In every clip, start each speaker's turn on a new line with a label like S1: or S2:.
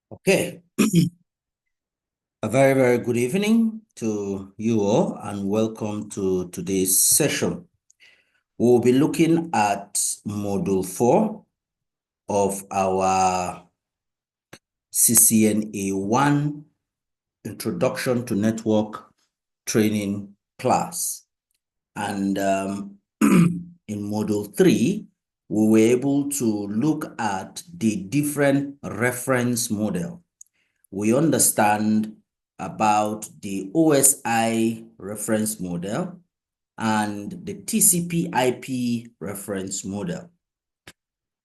S1: Okay, a very, very good evening to you all and welcome to today's session. We'll be looking at Module 4 of our CCNA 1 Introduction to Network Training class. And in Module 3, we were able to look at the different reference model. We understand about the OSI reference model and the TCP/IP reference model.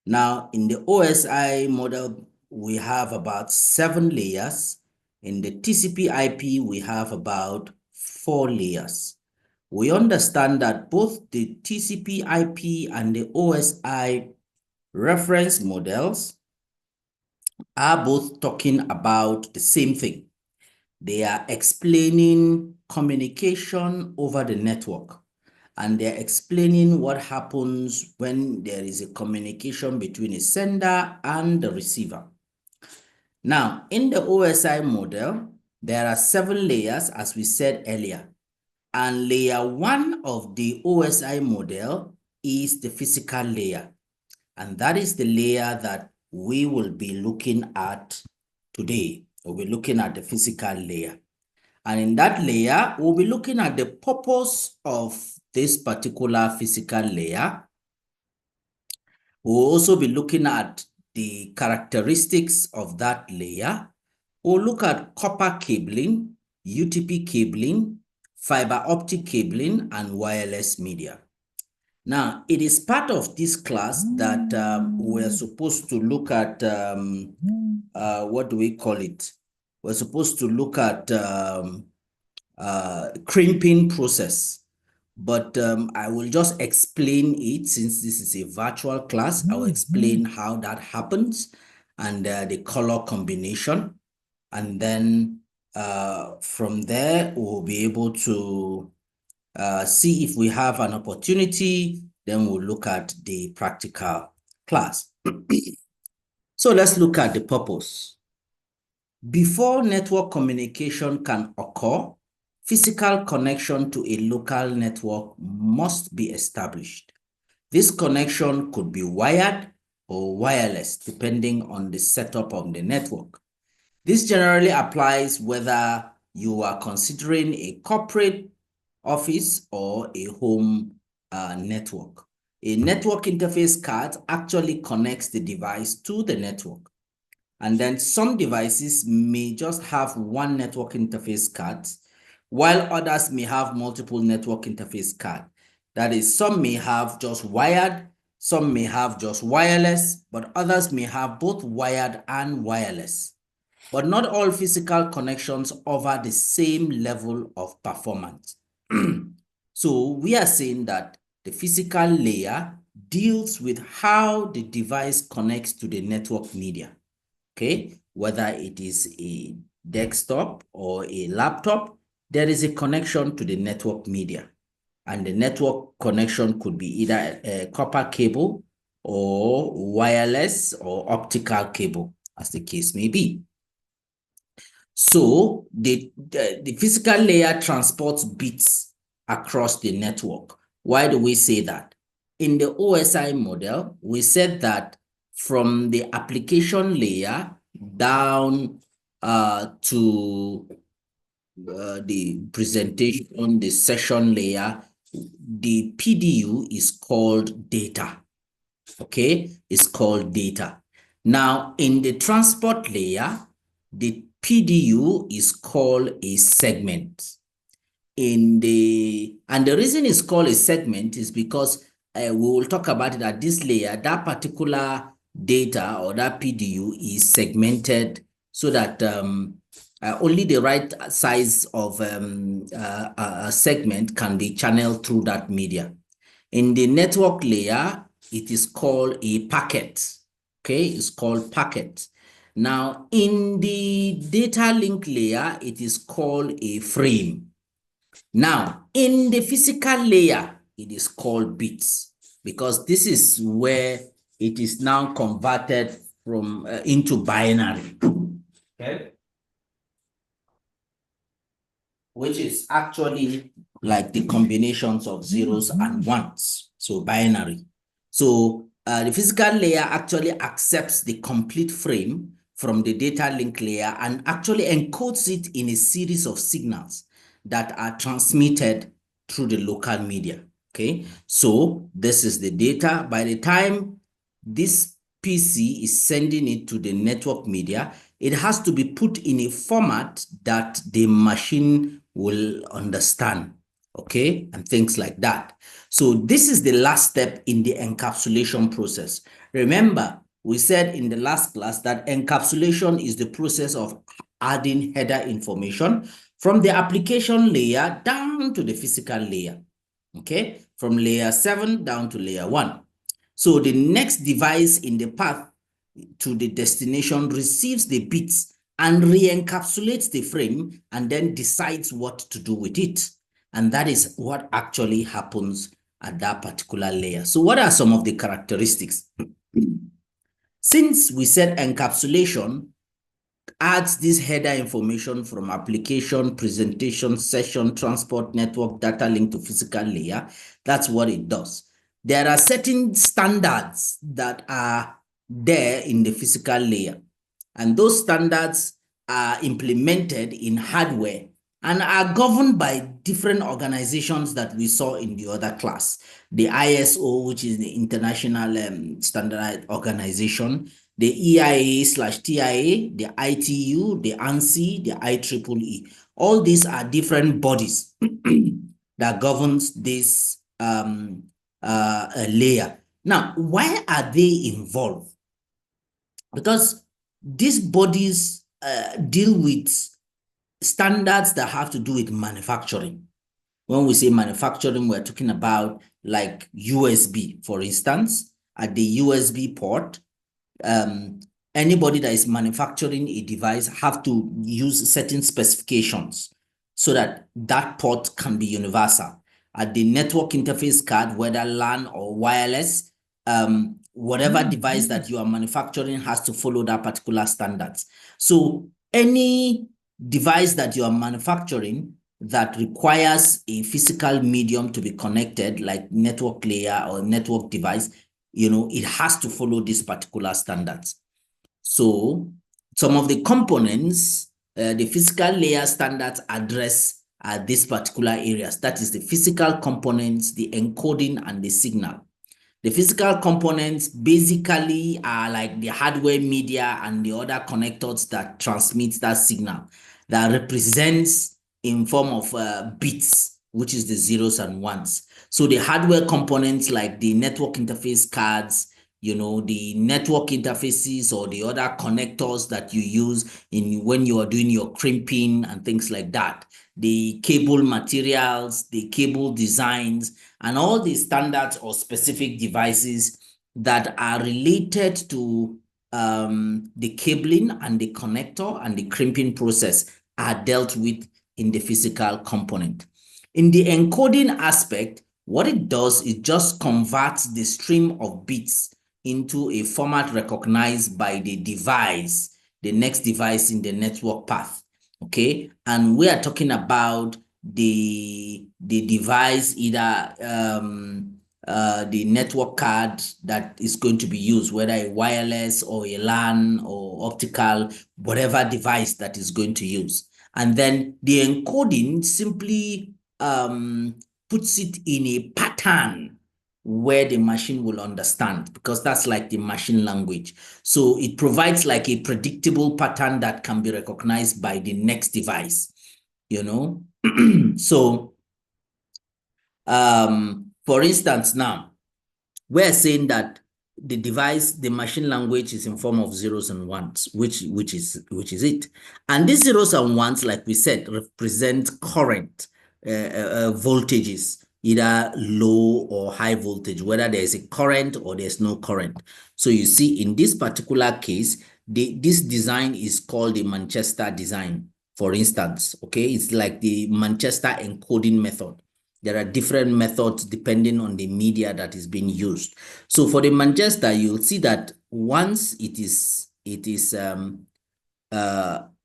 S1: Now, in the OSI model, we have about 7 layers. In the TCP/IP, we have about 4 layers. We understand that both the TCP/IP and the OSI reference models are both talking about the same thing. They are explaining communication over the network, and they're explaining what happens when there is a communication between a sender and the receiver. Now, in the OSI model, there are 7 layers, as we said earlier, and layer 1 of the OSI model is the physical layer, and that is the layer that we will be looking at today. We'll be looking at the physical layer. And in that layer, we'll be looking at the purpose of this particular physical layer. We'll also be looking at the characteristics of that layer. We'll look at copper cabling, UTP cabling, fiber optic cabling, and wireless media. Now, it is part of this class that we're supposed to look at, what do we call it? We're supposed to look at crimping process. But I will just explain it since this is a virtual class. I will explain how that happens and the color combination. And then from there, we'll be able to see if we have an opportunity, then we'll look at the practical class. So let's look at the purpose. Before network communication can occur, physical connection to a local network must be established. This connection could be wired or wireless, depending on the setup of the network. This generally applies whether you are considering a corporate office or a home network. A network interface card actually connects the device to the network. And then some devices may just have one network interface card, while others may have multiple network interface cards. That is, some may have just wired, some may have just wireless, but others may have both wired and wireless. But not all physical connections offer the same level of performance. So we are saying that the physical layer deals with how the device connects to the network media. Okay, whether it is a desktop or a laptop, there is a connection to the network media. And the network connection could be either a copper cable or wireless or optical cable, as the case may be. So the physical layer transports bits across the network. Why do we say that? In the OSI model, we said that from the application layer down to the presentation, the session layer, the PDU is called data. Okay, it's called data. Now, in the transport layer, the PDU is called a segment. And the reason it's called a segment is because we will talk about it at this layer. That particular data or that PDU is segmented so that only the right size of a segment can be channeled through that media. In the network layer, it is called a packet. Okay, it's called packet. Now, in the data link layer, it is called a frame. Now, in the physical layer, it is called bits because this is where it is now converted from into binary. okay? Which is actually like the combinations of zeros and ones, so binary. So the physical layer actually accepts the complete frame from the data link layer and actually encodes it in a series of signals that are transmitted through the local media, okay? So this is the data. By the time this PC is sending it to the network media, it has to be put in a format that the machine will understand, okay, and things like that. So this is the last step in the encapsulation process. Remember, we said in the last class that encapsulation is the process of adding header information from the application layer down to the physical layer, okay, from layer 7 down to layer 1. So the next device in the path to the destination receives the bits and re-encapsulates the frame and then decides what to do with it. And that is what actually happens at that particular layer. So what are some of the characteristics? Since we said encapsulation adds this header information from application, presentation, session, transport, network, data link to physical layer, that's what it does. There are certain standards that are there in the physical layer, and those standards are implemented in hardware and are governed by different organizations that we saw in the other class. The ISO, which is the International Standard Organization, the EIA/TIA, the ITU, the ANSI, the IEEE. All these are different bodies that governs this layer. Now, why are they involved? Because these bodies deal with standards that have to do with manufacturing. When we say manufacturing, we're talking about like USB, for instance, at the USB port, anybody that is manufacturing a device have to use certain specifications so that that port can be universal. At the network interface card, whether LAN or wireless, whatever device that you are manufacturing has to follow that particular standards. So any device that you are manufacturing that requires a physical medium to be connected, like network layer or network device, it has to follow these particular standards. So some of the components, the physical layer standards address these particular areas. That is the physical components, the encoding, and the signal. The physical components basically are like the hardware media and the other connectors that transmit that signal that represents in form of bits, which is the zeros and ones. So the hardware components like the network interface cards, the network interfaces or the other connectors that you use when you are doing your crimping and things like that, the cable materials, the cable designs, and all the standards or specific devices that are related to the cabling and the connector and the crimping process are dealt with in the physical component. In the encoding aspect, what it does is just converts the stream of bits into a format recognized by the device, the next device in the network path, okay? And we are talking about the device, either the network card that is going to be used, whether a wireless or a LAN or optical, whatever device that is going to use. And then the encoding simply puts it in a pattern where the machine will understand, because that's like the machine language. So it provides like a predictable pattern that can be recognized by the next device, So, for instance, now we're saying that the device, the machine language is in form of zeros and ones, which is it. And these zeros and ones, like we said, represent current voltages, either low or high voltage, whether there's a current or there's no current. So you see, in this particular case, this design is called the Manchester design, for instance, okay? It's like the Manchester encoding method. There are different methods depending on the media that is being used. So for the Manchester, you'll see that once it is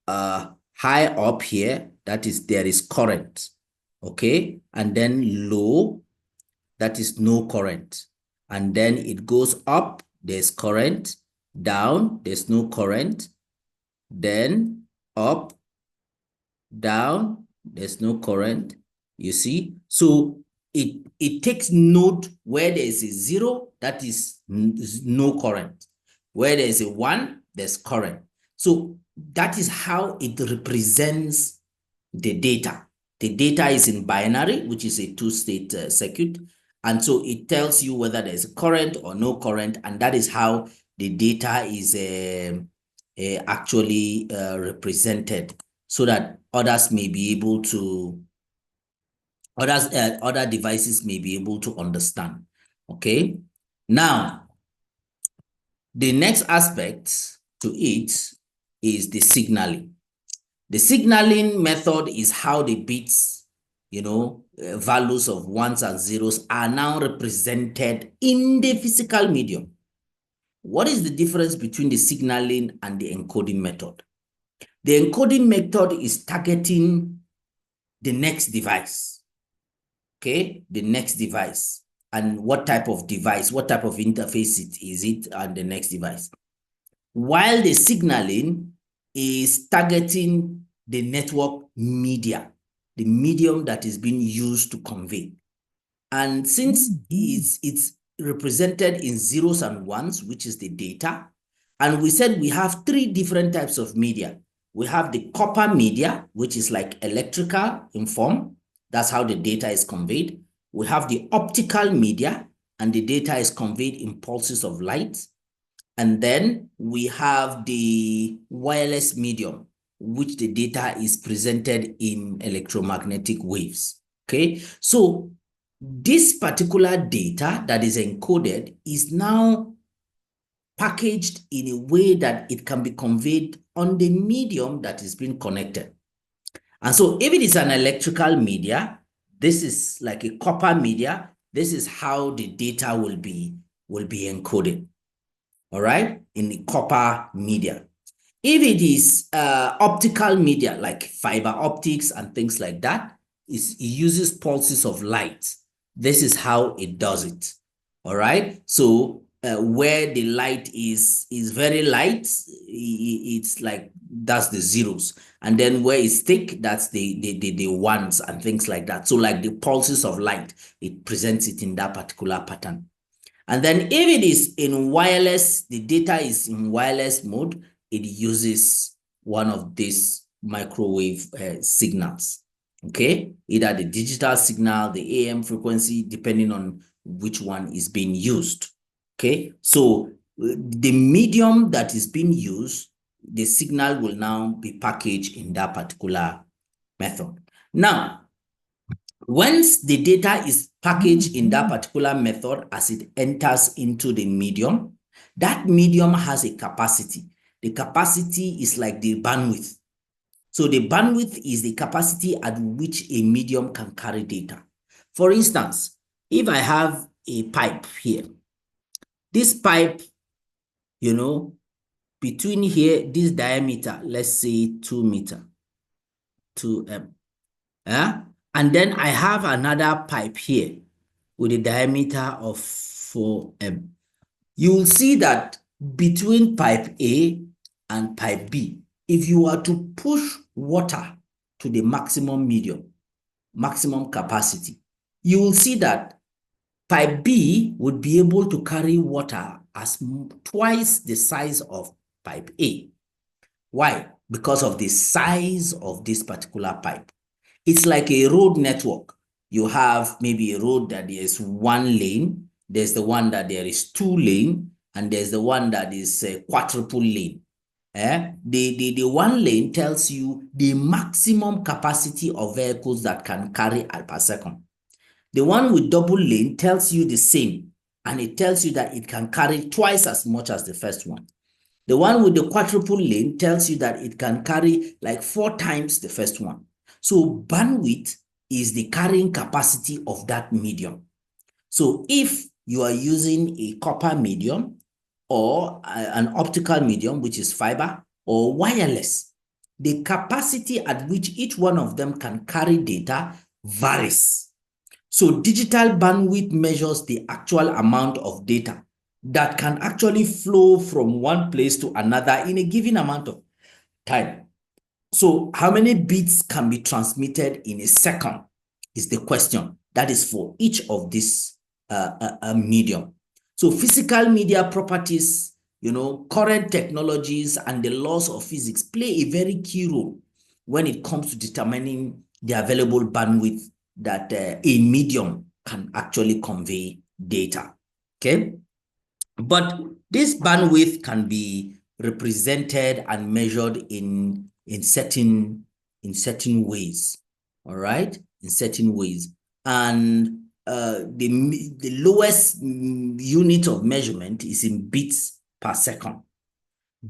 S1: high up here, that is there is current, okay? And then low, that is no current. And then it goes up, there's current, down, there's no current, then up, down, there's no current, you see? So it takes note where there is a 0, that is no current. Where there is a 1, there's current. So that is how it represents the data. The data is in binary, which is a two-state circuit. And so it tells you whether there's a current or no current. And that is how the data is actually represented, so that others may be able to, other devices may be able to understand. Okay. Now, the next aspect to it is the signaling. The signaling method is how the bits, values of ones and zeros are now represented in the physical medium. What is the difference between the signaling and the encoding method? The encoding method is targeting the next device, okay? The next device, and what type of device, what type of interface is it and the next device. While the signaling is targeting the network media, the medium that is being used to convey. And since it's represented in zeros and ones, which is the data, and we said we have 3 different types of media. We have the copper media, which is like electrical in form. That's how the data is conveyed. We have the optical media, and the data is conveyed in pulses of light. And then we have the wireless medium, which the data is presented in electromagnetic waves. Okay, so this particular data that is encoded is now packaged in a way that it can be conveyed on the medium that is being connected. And so if it is an electrical media, this is like a copper media, this is how the data will be encoded. All right, in the copper media. If it is optical media, like fiber optics and things like that, it uses pulses of light. This is how it does it. All right, so where the light is very light, it's like, that's the zeros. And then where it's thick, that's the ones and things like that. So like the pulses of light, it presents it in that particular pattern. And then if it is in wireless, the data is in wireless mode, it uses one of these microwave signals, okay? Either the digital signal, the AM frequency, depending on which one is being used, okay? So the medium that is being used, the signal will now be packaged in that particular method. Now, once the data is packaged in that particular method as it enters into the medium, that medium has a capacity. The capacity is like the bandwidth. So the bandwidth is the capacity at which a medium can carry data. For instance, if I have a pipe here, this pipe, between here, this diameter, let's say 2 meter, 2M. And then I have another pipe here with a diameter of 4M. You will see that between pipe A and pipe B, if you are to push water to the maximum capacity, you will see that pipe B would be able to carry water as twice the size of pipe A. Why? Because of the size of this particular pipe. It's like a road network. You have maybe a road that there is 1 lane, there's the one that there is 2 lane, and there's the one that is quadruple lane. The 1 lane tells you the maximum capacity of vehicles that can carry per second. The one with double lane tells you the same, and it tells you that it can carry twice as much as the first one. The one with the quadruple lane tells you that it can carry like 4 times the first one. So bandwidth is the carrying capacity of that medium. So if you are using a copper medium or an optical medium, which is fiber, or wireless, the capacity at which each one of them can carry data varies. So digital bandwidth measures the actual amount of data that can actually flow from one place to another in a given amount of time. So how many bits can be transmitted in a second is the question. That is for each of these medium. So physical media properties, current technologies and the laws of physics play a very key role when it comes to determining the available bandwidth that a medium can actually convey data. Okay. But this bandwidth can be represented and measured in certain ways. All right, in certain ways. And the lowest unit of measurement is in bits per second.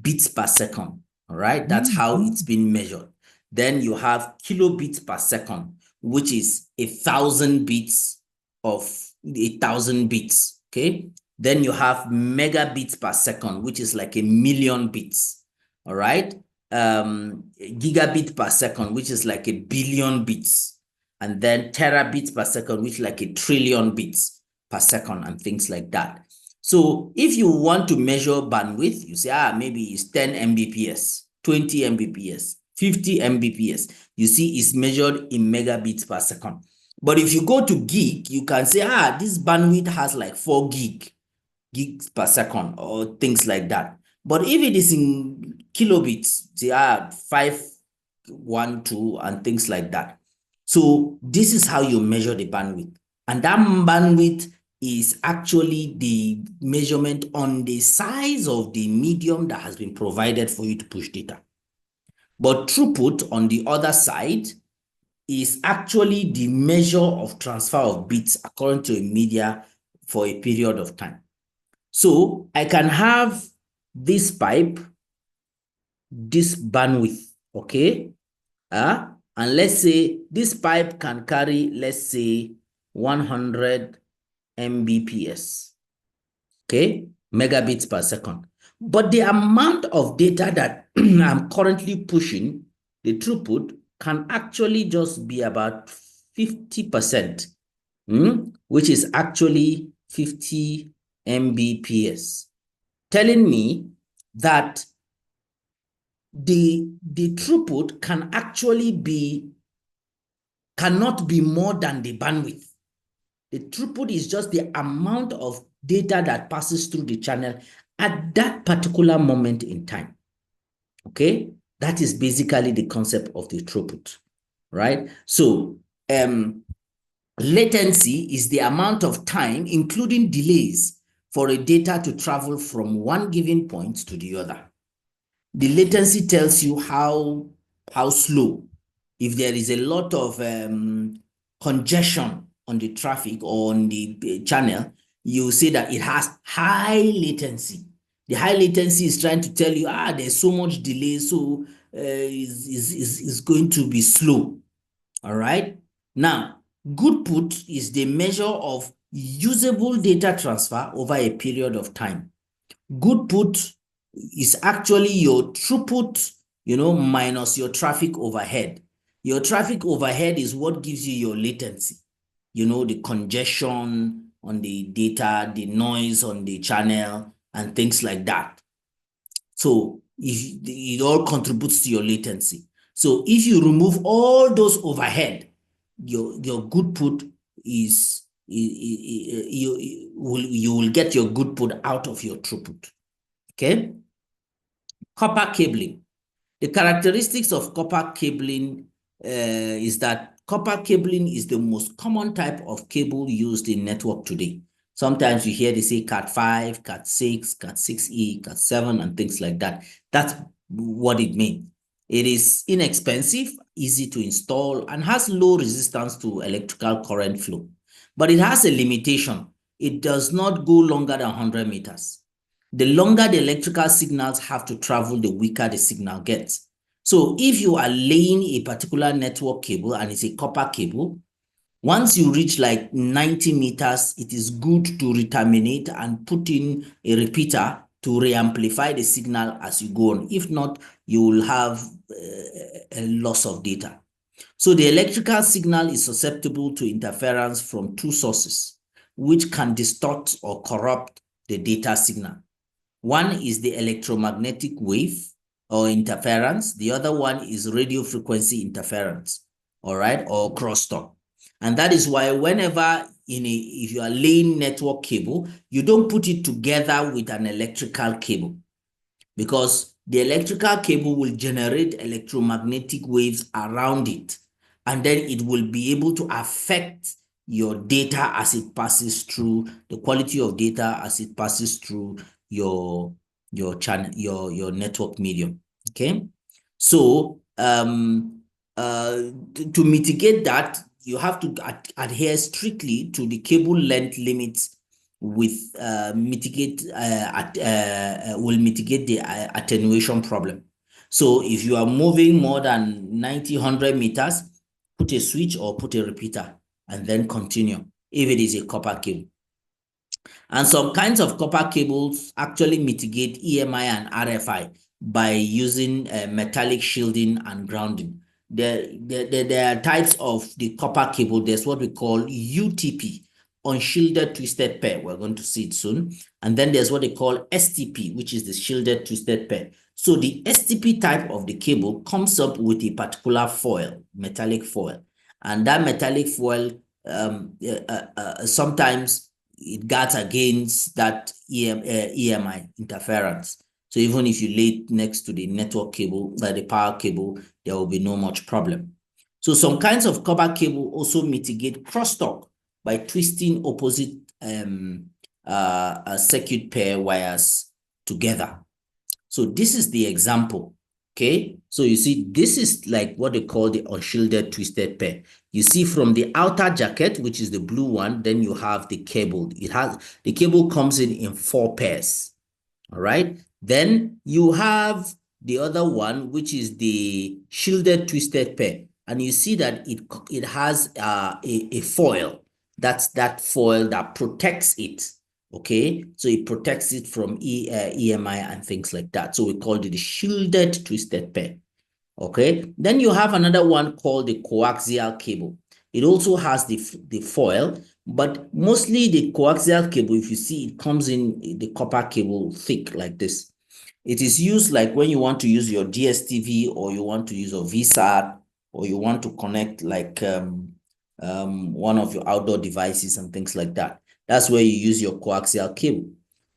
S1: Bits per second. All right, that's how it's been measured. Then you have kilobits per second, which is 1,000 bits of 1,000 bits. Okay. Then you have megabits per second, which is like 1,000,000 bits. All right. Gigabit per second, which is like 1,000,000,000 bits. And then terabits per second, which is like 1,000,000,000,000 bits per second and things like that. So if you want to measure bandwidth, you say, maybe it's 10 Mbps, 20 Mbps, 50 Mbps. You see, it's measured in megabits per second. But if you go to gig, you can say, this bandwidth has like 4 gigs per second or things like that. But if it is in kilobits, say 512 and things like that. So this is how you measure the bandwidth. And that bandwidth is actually the measurement on the size of the medium that has been provided for you to push data. But throughput on the other side is actually the measure of transfer of bits according to a media for a period of time. So I can have this pipe, this bandwidth, okay? And let's say this pipe can carry, let's say, 100 Mbps, okay? Megabits per second. But the amount of data that I'm currently pushing, the throughput, can actually just be about 50%, which is actually 50 Mbps, telling me that the throughput can actually cannot be more than the bandwidth. The throughput is just the amount of data that passes through the channel at that particular moment in time. Okay, that is basically the concept of the throughput, right? So latency is the amount of time, including delays, for a data to travel from one given point to the other. The latency tells you how slow. If there is a lot of congestion on the traffic or on the channel, you say that it has high latency. The high latency is trying to tell you, there's so much delay, so it's going to be slow. All right. Now, good put is the measure of usable data transfer over a period of time. Good put is actually your throughput, minus your traffic overhead. Your traffic overhead is what gives you your latency, the congestion on the data, the noise on the channel, and things like that. So it all contributes to your latency. So if you remove all those overhead, your good put is you will get your good put out of your throughput. Okay. Copper cabling. The characteristics of copper cabling is that copper cabling is the most common type of cable used in network today. Sometimes you hear they say Cat5, Cat6, Cat6E, Cat7, and things like that. That's what it means. It is inexpensive, easy to install, and has low resistance to electrical current flow. But it has a limitation. It does not go longer than 100 meters. The longer the electrical signals have to travel, the weaker the signal gets. So if you are laying a particular network cable and it's a copper cable, once you reach like 90 meters, it is good to re-terminate and put in a repeater to re-amplify the signal as you go on. If not, you will have a loss of data. So the electrical signal is susceptible to interference from two sources, which can distort or corrupt the data signal. One is the electromagnetic wave or interference. The other one is radio frequency interference, all right, or crosstalk. And that is why whenever if you are laying network cable, you don't put it together with an electrical cable, because the electrical cable will generate electromagnetic waves around it, and then it will be able to affect your data as it passes through, the quality of data as it passes through your channel, your network medium. Okay, so to mitigate that, you have to adhere strictly to the cable length limits with will mitigate the attenuation problem. So if you are moving more than 100 meters, put a switch or put a repeater and then continue if it is a copper cable. And some kinds of copper cables actually mitigate EMI and RFI by using metallic shielding and grounding. There are types of the copper cable. There's what we call UTP, unshielded twisted pair. We're going to see it soon. And then there's what they call STP, which is the shielded twisted pair. So the STP type of the cable comes up with a particular foil, metallic foil. And that metallic foil sometimes it guards against that EMI interference. So even if you lay it next to the network cable, the power cable, there will be no much problem. So some kinds of copper cable also mitigate crosstalk by twisting opposite circuit pair wires together. So this is the example. Okay, so you see, this is like what they call the unshielded twisted pair. You see from the outer jacket, which is the blue one, then you have the cable. The cable comes in 4 pairs. All right. Then you have the other one, which is the shielded twisted pair. And you see that it has a foil. That's that foil that protects it. Okay, so it protects it from EMI and things like that. So we call it the shielded twisted pair. Okay, then you have another one called the coaxial cable. It also has the foil, but mostly the coaxial cable, if you see, it comes in the copper cable thick like this. It is used like when you want to use your DSTV, or you want to use a VSAT, or you want to connect like one of your outdoor devices and things like that. That's where you use your coaxial cable.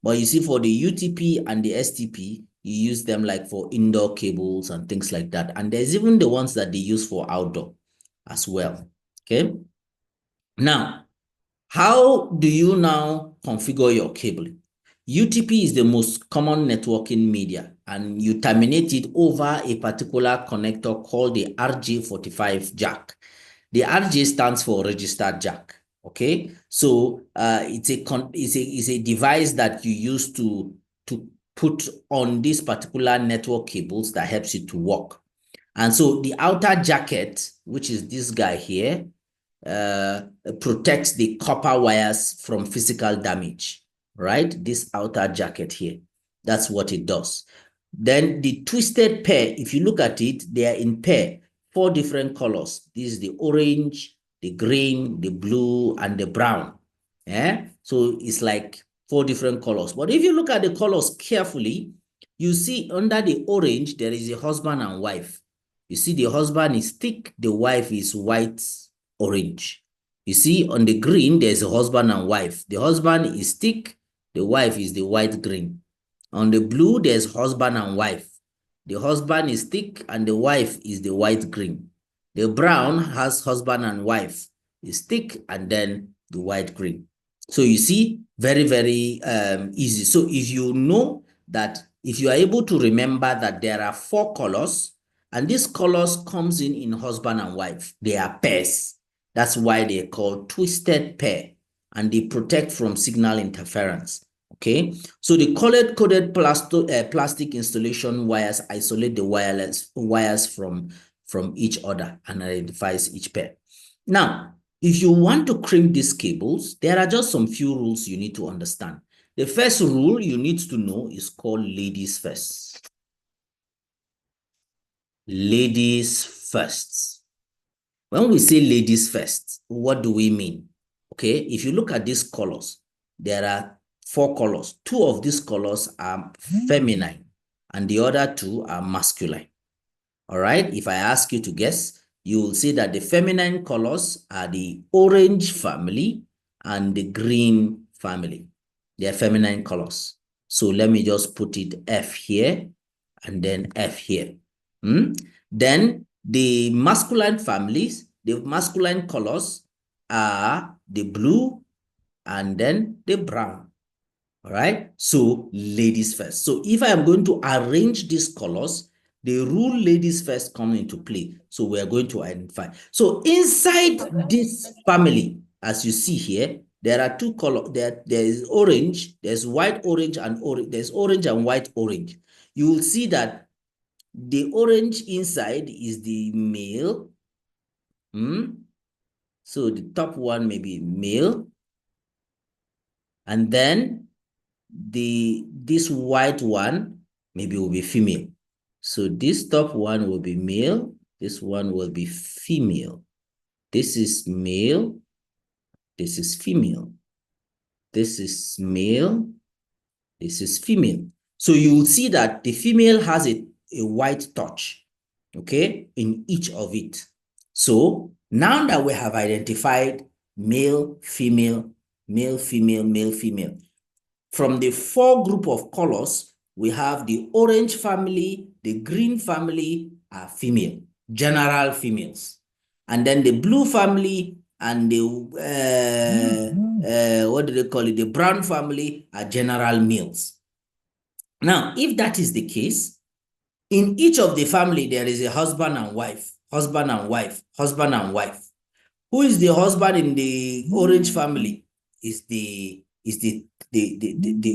S1: But you see, for the UTP and the STP, you use them like for indoor cables and things like that. And there's even the ones that they use for outdoor as well. Okay. Now, how do you now configure your cabling? UTP is the most common networking media, and you terminate it over a particular connector called the RJ45 jack. The RJ stands for registered jack. Okay, so it's a device that you use to put on these particular network cables that helps you to work. And so the outer jacket, which is this guy here, protects the copper wires from physical damage, right? This outer jacket here, that's what it does. Then the twisted pair, if you look at it, they are in pair, 4 different colors. This is the orange, the green, the blue, and the brown. Yeah, so it's like 4 different colors. But if you look at the colors carefully, you see under the orange, there is a husband and wife. You see the husband is thick, the wife is white, orange. You see on the green, there's a husband and wife. The husband is thick, the wife is the white green. On the blue, there's husband and wife. The husband is thick and the wife is the white green. The brown has husband and wife, is thick and then the white green. So you see, very, very easy. So if you know that, if you are able to remember that there are 4 colors, and these colors comes in husband and wife, they are pairs. That's why they're called twisted pair, and they protect from signal interference. Okay, so the colored-coded plastic installation wires isolate the wires from each other and identifies each pair. Now, if you want to crimp these cables, there are just some few rules you need to understand. The first rule you need to know is called ladies first. Ladies first. When we say ladies first, what do we mean? Okay, if you look at these colors, there are 4 colors. 2 of these colors are feminine and the other 2 are masculine. All right, if I ask you to guess, you will see that the feminine colors are the orange family and the green family. They are feminine colors. So let me just put it F here and then F here. Then the masculine families, the masculine colors are the blue and then the brown. All right, so ladies first. So if I am going to arrange these colors, the rule ladies first come into play. So we are going to identify. So inside this family, as you see here, there are 2 colors. There is orange, there's white orange and orange. There's orange and white orange. You will see that the orange inside is the male. So the top one may be male. And then this white one maybe will be female. So this top one will be male. This one will be female. This is male. This is female. This is male. This is female. So you will see that the female has a white touch, okay, in each of it. So now that we have identified male, female, male, female, male, female, from the 4 group of colors, we have the orange family, the green family are female, general females. And then the blue family and the, what do they call it? The brown family are general males. Now, if that is the case, in each of the family, there is a husband and wife, husband and wife, husband and wife. Who is the husband in the orange family? Is the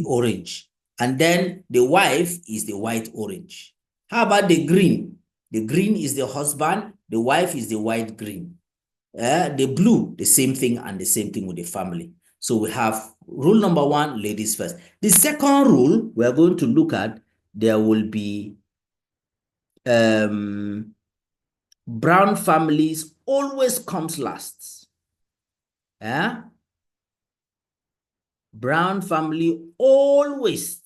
S1: orange. And then the wife is the white orange. How about the green? The green is the husband, the wife is the white green. The blue, the same thing, and the same thing with the family. So we have rule number 1, ladies first. The second rule we are going to look at, there will be brown families always comes last. Brown family always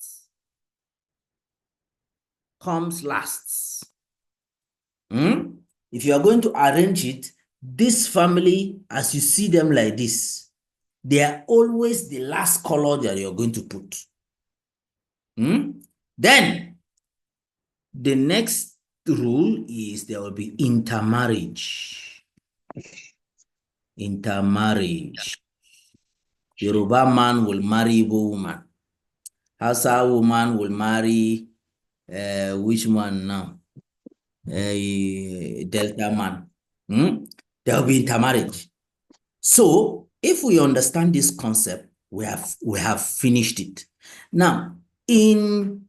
S1: comes last. If you are going to arrange it, this family, as you see them like this, they are always the last color that you're going to put. Then, the next rule is there will be intermarriage. Intermarriage. Yoruba man will marry Igbo woman. Hausa woman will marry which one now? Delta man. There will be intermarriage. So if we understand this concept, we have finished it. Now, in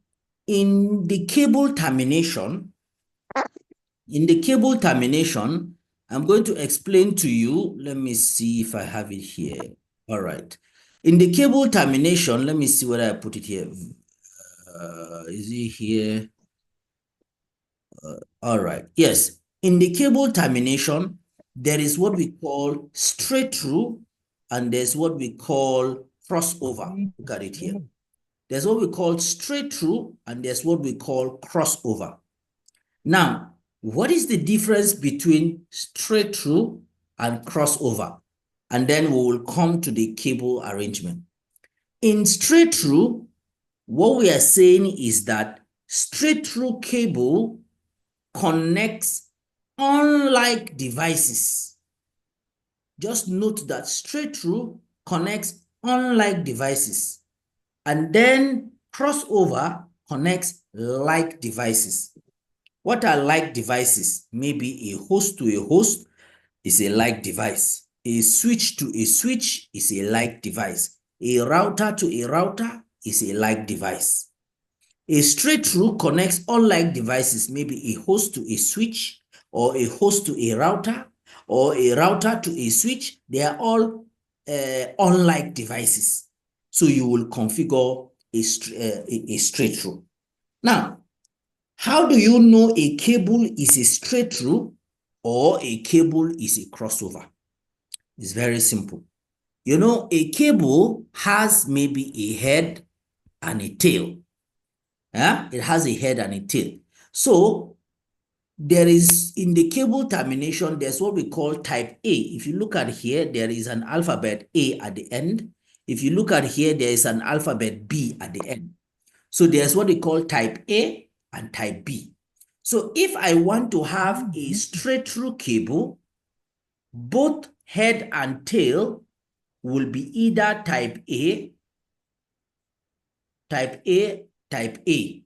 S1: the cable termination, I'm going to explain to you. Let me see if I have it here. All right. In the cable termination, let me see whether I put it here. Is it here? All right. Yes. In the cable termination, there is what we call straight through and there's what we call crossover. Look at it here. There's what we call straight through and there's what we call crossover. Now, what is the difference between straight through and crossover? And then we will come to the cable arrangement. In straight through, what we are saying is that straight through cable connects unlike devices. Just note that straight through connects unlike devices. And then crossover connects like devices. What are like devices? Maybe a host to a host is a like device. A switch to a switch is a like device. A router to a router is a like device. A straight through connects unlike devices, maybe a host to a switch or a host to a router or a router to a switch. They are all unlike devices. So you will configure a straight through. Now, how do you know a cable is a straight through or a cable is a crossover? It's very simple. You know, a cable has maybe a head and a tail. Yeah? It has a head and a tail. So there is, in the cable termination, there's what we call type A. If you look at here, there is an alphabet A at the end. If you look at here, there is an alphabet B at the end. So there's what we call type A and type B. So if I want to have a straight through cable, both head and tail will be either type A, type A, type A,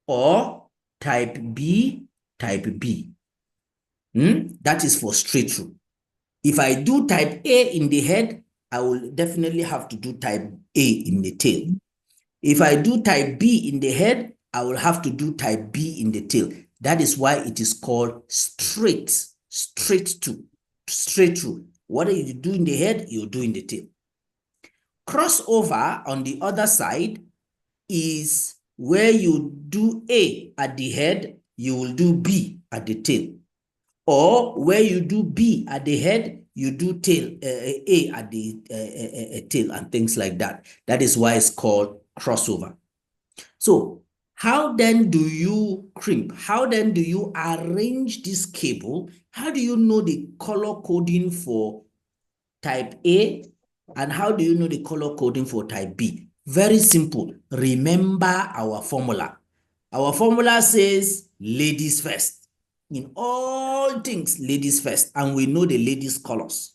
S1: or type B, type B. That is for straight through. If I do type A in the head, I will definitely have to do type A in the tail. If I do type B in the head, I will have to do type B in the tail. That is why it is called straight through. Whatever you do in the head, you do in the tail. Crossover on the other side is where you do A at the head, you will do B at the tail. Or where you do B at the head, you do A at the tail and things like that. That is why it's called crossover. So how then do you crimp? How then do you arrange this cable? How do you know the color coding for type A? And how do you know the color coding for type B? Very simple. Remember our formula. Our formula says ladies first. In all things, ladies first. And we know the ladies' colors.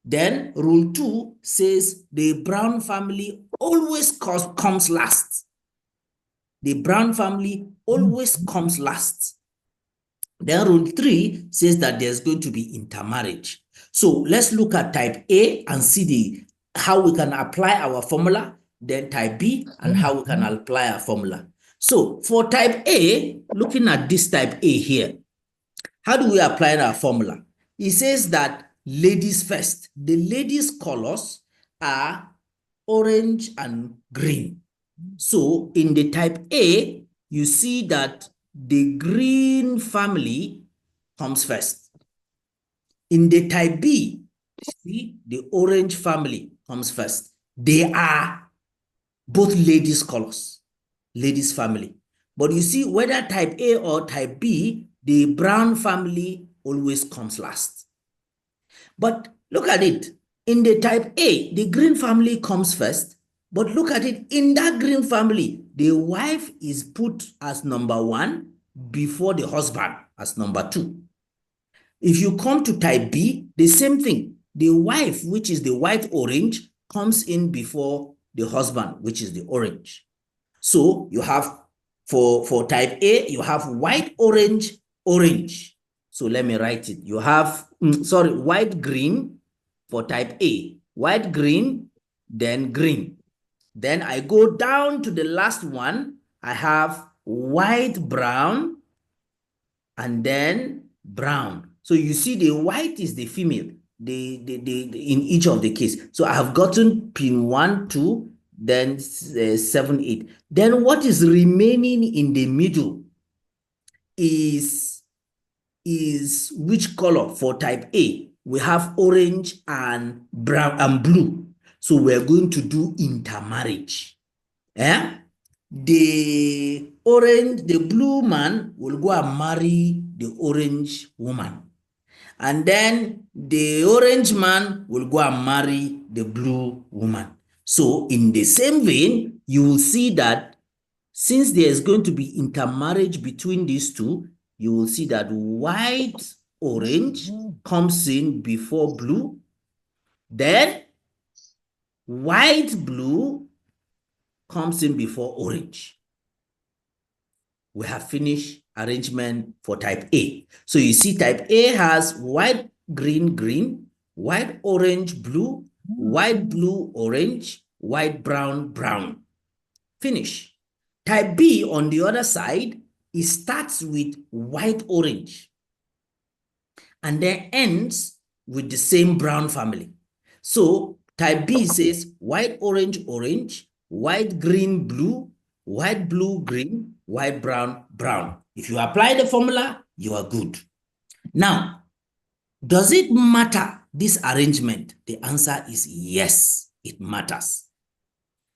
S1: Then rule 2 says the brown family always comes last. The brown family always comes last. Then rule 3 says that there's going to be intermarriage. So let's look at type A and see how we can apply our formula, then type B and how we can apply our formula. So for type A, looking at this type A here, how do we apply our formula? It says that ladies first. The ladies' colors are orange and green. So in the type A, you see that the green family comes first. In the type B, see the orange family comes first. They are both ladies' colors, ladies' family. But you see, whether type A or type B, the brown family always comes last. But look at it. In the type A, the green family comes first. But look at it. In that green family, the wife is put as number 1 before the husband as number 2. If you come to type B, the same thing. The wife, which is the white orange, comes in before the husband, which is the orange. So you have, for type A, you have white, orange, orange. So let me write it. You have, white, green for type A. White, green, then green. Then I go down to the last one. I have white, brown, and then brown. So you see the white is the female in each of the case. So I have gotten pin 1, 2, then 7, 8. Then what is remaining in the middle is which color? For type A, we have orange and brown and blue. So we're going to do intermarriage. Eh? The blue man will go and marry the orange woman. And then the orange man will go and marry the blue woman. So in the same vein, you will see that since there is going to be intermarriage between these two, you will see that white, orange comes in before blue. Then white, blue comes in before orange. We have finished arrangement for type A. So you see type A has white, green, green, white, orange, blue, white, blue, orange, white, brown, brown. Finish. Type B on the other side, it starts with white, orange, and then ends with the same brown family. So Type B says white, orange, orange, white, green, blue, white, blue, green, white, brown, brown. If you apply the formula, you are good. Now, does it matter, this arrangement? The answer is yes, it matters.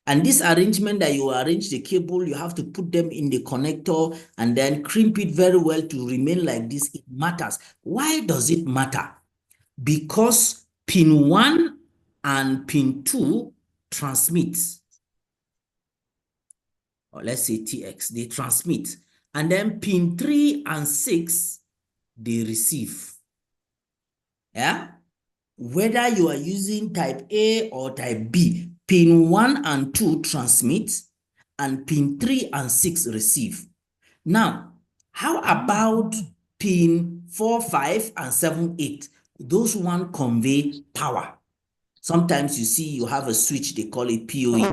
S1: And this arrangement that you arrange the cable, you have to put them in the connector and then crimp it very well to remain like this. It matters. Why does it matter? Because pin 1 and pin 2 transmit. Or let's say TX, they transmit. And then pin 3 and 6, they receive. Yeah? Whether you are using type A or type B, pin 1 and 2 transmit, and pin 3 and 6 receive. Now, how about pin 4, 5, and 7, 8? Those one convey power. Sometimes you see you have a switch, they call it PoE,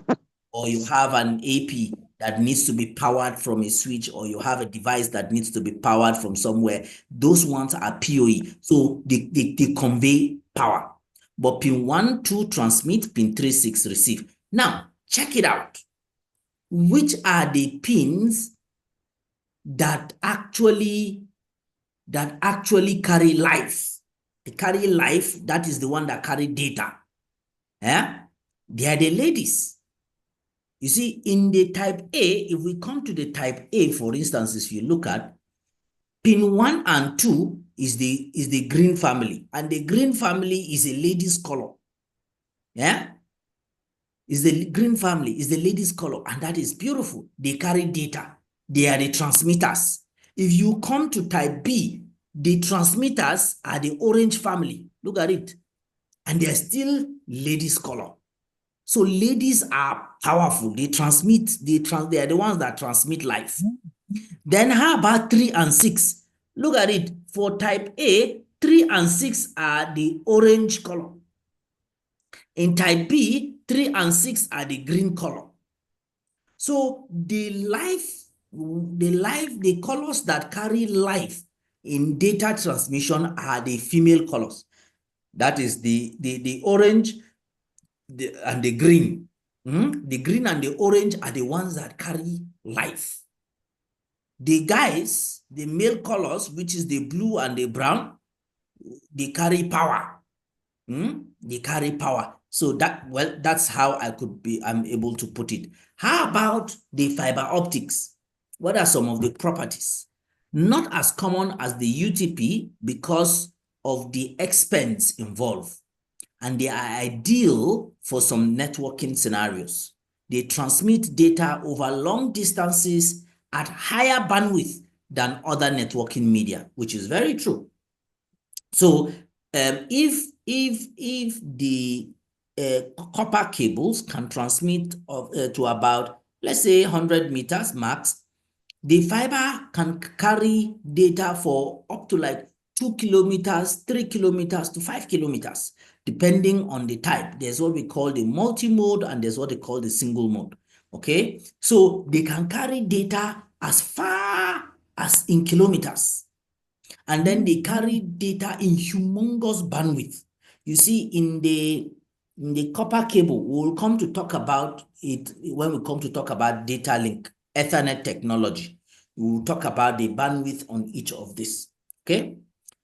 S1: or you have an AP that needs to be powered from a switch, or you have a device that needs to be powered from somewhere. Those ones are PoE. So they convey power. But pin 1, 2 transmit, pin 3, 6 receive. Now, check it out. Which are the pins that actually carry life? They carry life, that is the one that carry data. Yeah? They are the ladies. You see, in the type A, if we come to the type A, for instance, if you look at pin 1 and 2 is the green family, and the green family is a ladies' color. Yeah? Is the green family, is the ladies' color, and that is beautiful. They carry data. They are the transmitters. If you come to type B, the transmitters are the orange family. Look at it. And they are still ladies' color. So ladies are powerful. They transmit, they are the ones that transmit life. Then how about 3 and 6? Look at it. For type A, 3 and 6 are the orange color. In type B, 3 and 6 are the green color. So the colors that carry life in data transmission are the female colors. That is the orange and the green. The green and the orange are the ones that carry life. The guys, the male colors, which is the blue and the brown, they carry power. They carry power. So that's how I'm able to put it. How about the fiber optics? What are some of the properties? Not as common as the UTP because of the expense involved, and they are ideal for some networking scenarios. They transmit data over long distances at higher bandwidth than other networking media, which is very true. So if the copper cables can transmit to about, let's say, 100 meters max, the fiber can carry data for up to like 2 kilometers, 3 kilometers to 5 kilometers, depending on the type. There's what we call the multi-mode, and there's what they call the single mode. Okay, so they can carry data as far as in kilometers. And then they carry data in humongous bandwidth. You see, in the copper cable, we'll come to talk about it when we come to talk about data link, Ethernet technology. We'll talk about the bandwidth on each of this. Okay,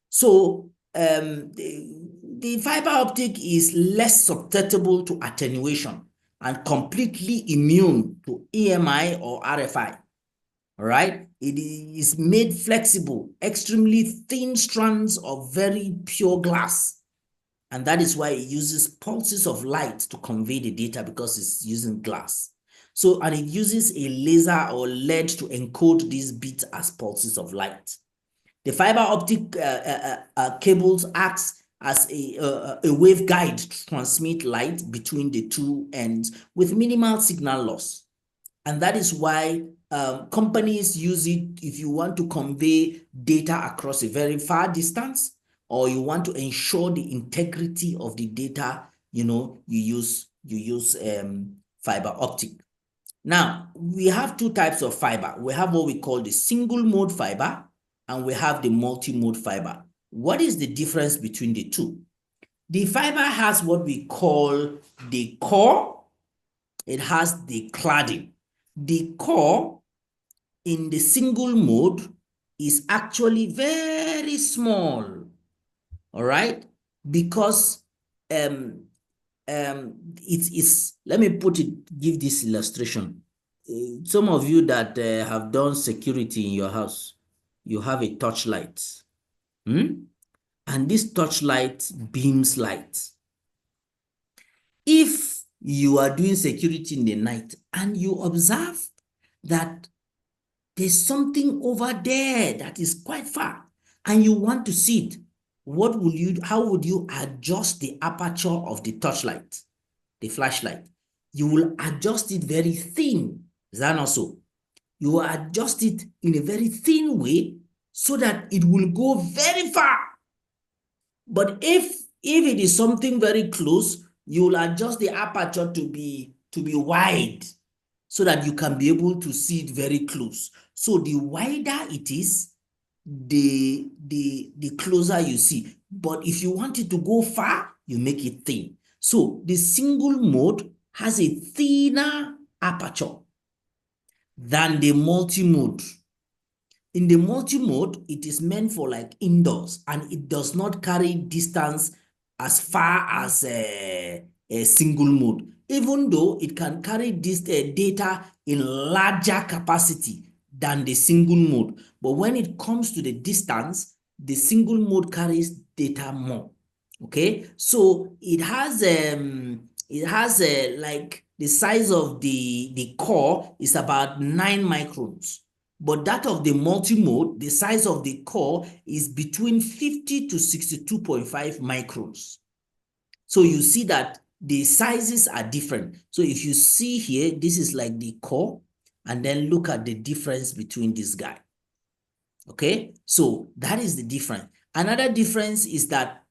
S1: so the fiber optic is less susceptible to attenuation and completely immune to EMI or RFI. All right, it is made flexible, extremely thin strands of very pure glass. And that is why it uses pulses of light to convey the data, because it's using glass. So, and it uses a laser or LED to encode these bits as pulses of light. The fiber optic cables acts as a waveguide to transmit light between the two ends with minimal signal loss. And that is why companies use it if you want to convey data across a very far distance, or you want to ensure the integrity of the data. You use fiber optic. Now, we have two types of fiber. We have what we call the single mode fiber, and we have the multi-mode fiber. What is the difference between the two? The fiber has what we call the core. It has the cladding. The core in the single mode is actually very small, all right? Because let me give this illustration. Some of you that have done security in your house, you have a torchlight. And this torchlight beams light. If you are doing security in the night and you observe that there's something over there that is quite far and you want to see it, how would you adjust the aperture of the torchlight, the flashlight? You will adjust it very thin. Is that not so? You will adjust it in a very thin way so that it will go very far. But if it is something very close, you will adjust the aperture to be wide so that you can be able to see it very close. So the wider it is, the closer you see. But if you want it to go far, you make it thin. So the single mode has a thinner aperture than the multi-mode. In the multi-mode, it is meant for like indoors and it does not carry distance as far as a single mode, even though it can carry this data in larger capacity than the single mode. But when it comes to the distance, the single mode carries data more. Okay, so it has like the size of the core is about 9 microns. But that of the multi-mode, the size of the core is between 50 to 62.5 microns. So you see that the sizes are different. So if you see here, this is like the core, and then look at the difference between this guy. Okay, so that is the difference. Another difference is that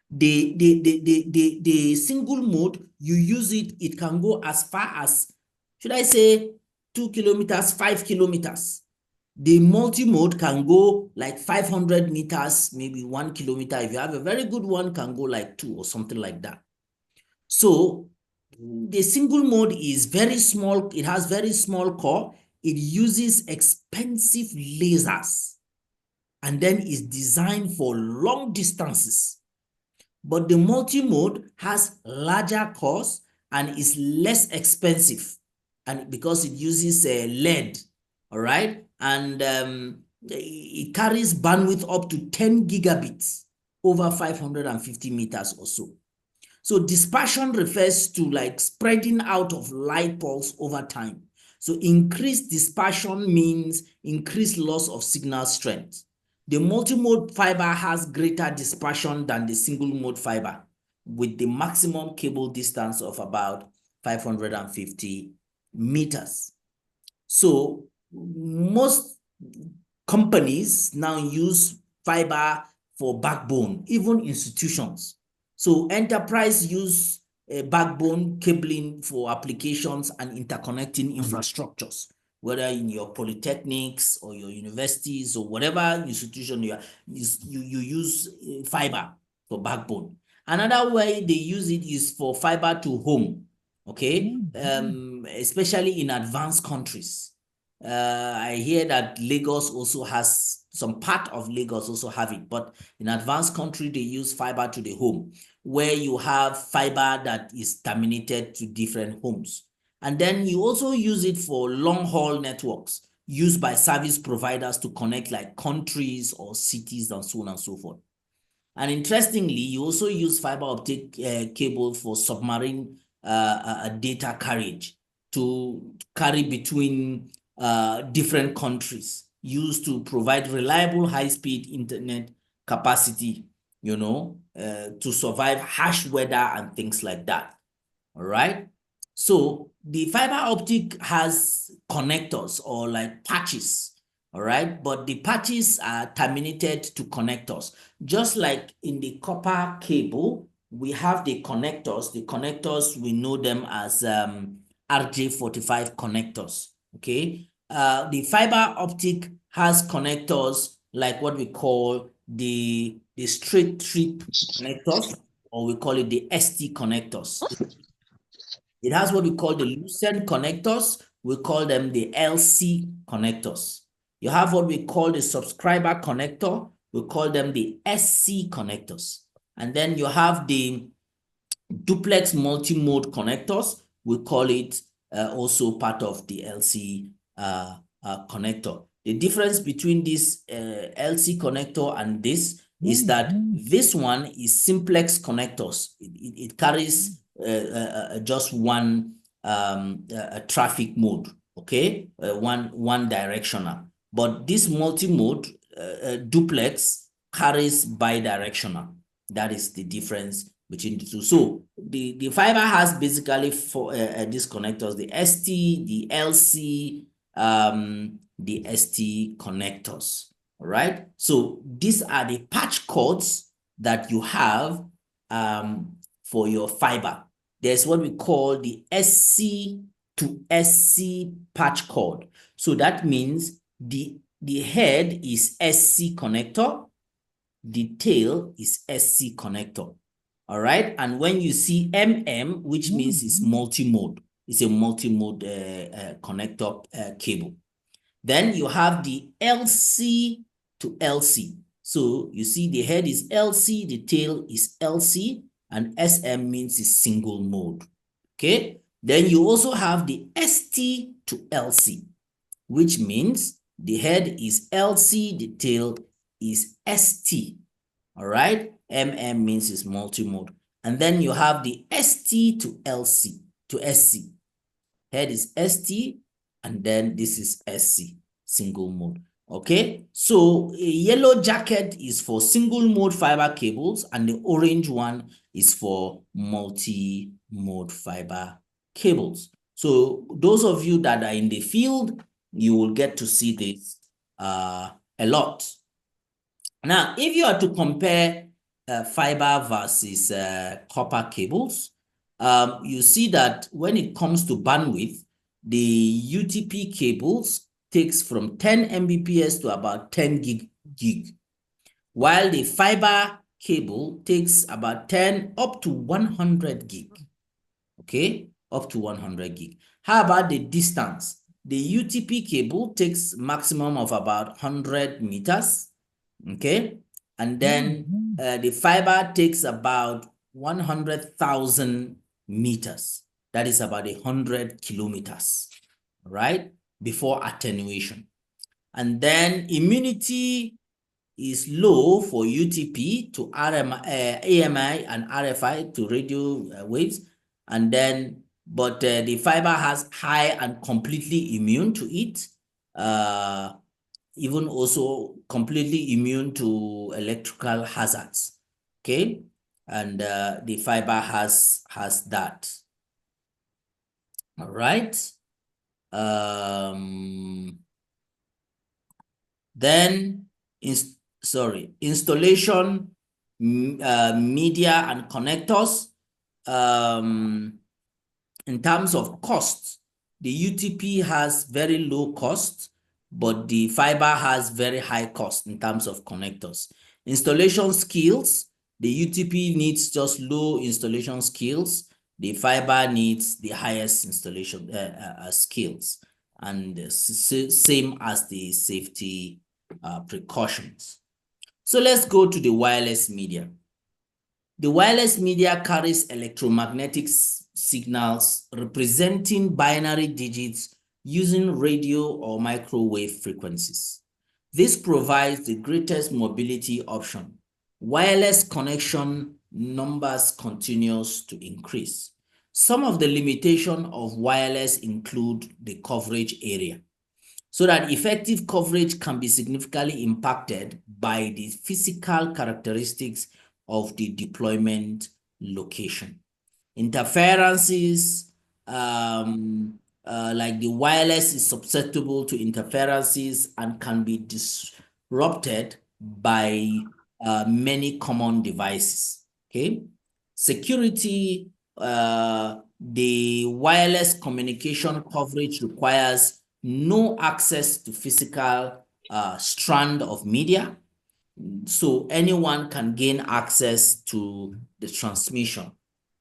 S1: the single mode, you use it, it can go as far as, should I say, 2 kilometers, 5 kilometers. The multi-mode can go like 500 meters, maybe 1 kilometer. If you have a very good one, can go like 2 or something like that. So the single mode is very small. It has very small core. It uses expensive lasers and then is designed for long distances. But the multi-mode has larger cores and is less expensive, and because it uses lead, all right, and it carries bandwidth up to 10 gigabits over 550 meters or so. So dispersion refers to like spreading out of light pulse over time. So increased dispersion means increased loss of signal strength. The multimode fiber has greater dispersion than the single mode fiber, with the maximum cable distance of about 550 meters. So most companies now use fiber for backbone, even institutions. So enterprise use backbone cabling for applications and interconnecting infrastructures, whether in your polytechnics or your universities or whatever institution you use fiber for backbone. Another way they use it is for fiber to home, okay, especially in advanced countries. I hear that Lagos also has, some part of Lagos also have it, but in advanced country, they use fiber to the home, where you have fiber that is terminated to different homes. And then you also use it for long haul networks used by service providers to connect like countries or cities and so on and so forth. And interestingly, you also use fiber optic cable for submarine data carriage to carry between different countries, used to provide reliable high-speed internet capacity, to survive harsh weather and things like that. All right. So the fiber optic has connectors or like patches. All right. But the patches are terminated to connectors. Just like in the copper cable, we have the connectors. The connectors, we know them as RJ45 connectors. Okay. The fiber optic has connectors like what we call the straight trip connectors, or we call it the ST connectors. It has what we call the lucent connectors. We call them the LC connectors. You have what we call the subscriber connector. We call them the SC connectors. And then you have the duplex multi-mode connectors. We call it also part of the LC connector. The difference between this LC connector and this is that this one is simplex connectors. It carries just one traffic mode, okay? One directional. But this multi-mode duplex carries bidirectional. That is the difference between the two. So the fiber has basically four these connectors: the ST, the LC, the ST connectors. All right. So these are the patch cords that you have for your fiber. There's what we call the SC to SC patch cord. So that means the head is SC connector, the tail is SC connector. All right. And when you see MM, which means it's multi-mode, it's a multi-mode connector cable. Then you have the LC to LC. So you see the head is LC, the tail is LC, and SM means it's single mode. Okay. Then you also have the ST to LC, which means the head is LC, the tail is ST. All right. MM means it's multi-mode. And then you have the ST to LC to SC. Head is ST, and then this is SC, single mode. Okay. So a yellow jacket is for single mode fiber cables, and the orange one is for multi-mode fiber cables. So those of you that are in the field, you will get to see this a lot. Now, if you are to compare fiber versus copper cables, you see that when it comes to bandwidth, the UTP cables takes from 10 Mbps to about 10 gig, while the fiber cable takes about 10 up to 100 gig. Okay, up to 100 gig. How about the distance? The UTP cable takes maximum of about 100 meters. Okay, and then the fiber takes about 100,000 meters. That is about 100 kilometers, right? Before attenuation. And then immunity is low for UTP to AMI and RFI to radio waves. And then, but the fiber has high and completely immune to it. Even also completely immune to electrical hazards. Okay, and the fiber has that. All right. Then installation, media and connectors. In terms of cost, the UTP has very low cost, but the fiber has very high cost in terms of connectors. Installation skills, the UTP needs just low installation skills. The fiber needs the highest installation skills, and same as the safety precautions. So let's go to the wireless media. The wireless media carries electromagnetic signals representing binary digits using radio or microwave frequencies. This provides the greatest mobility option. Wireless connection numbers continues to increase. Some of the limitations of wireless include the coverage area, so that effective coverage can be significantly impacted by the physical characteristics of the deployment location. Interferences, like the wireless is susceptible to interferences and can be disrupted by many common devices. Okay, security, the wireless communication coverage requires no access to physical strand of media. so anyone can gain access to the transmission.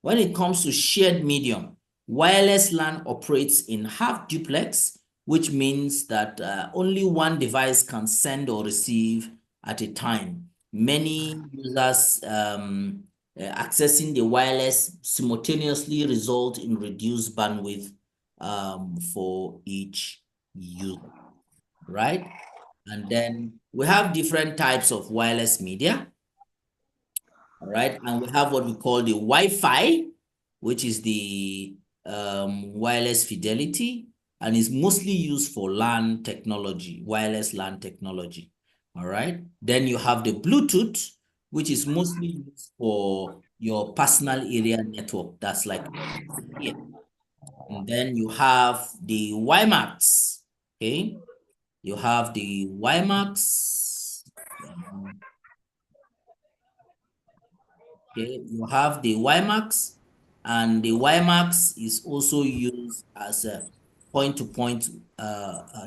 S1: When it comes to shared medium, wireless LAN operates in half duplex, which means that only one device can send or receive at a time. Many users accessing the wireless simultaneously result in reduced bandwidth for each user, right? And then we have different types of wireless media. All right. And we have what we call the Wi-Fi, which is the wireless fidelity, and is mostly used for LAN technology, wireless LAN technology. All right. Then you have the Bluetooth, which is mostly used for your personal area network. That's like here. And then you have the WiMAX. Okay. You have the WiMAX. Okay, you have the WiMAX, and the WiMAX is also used as a point-to-point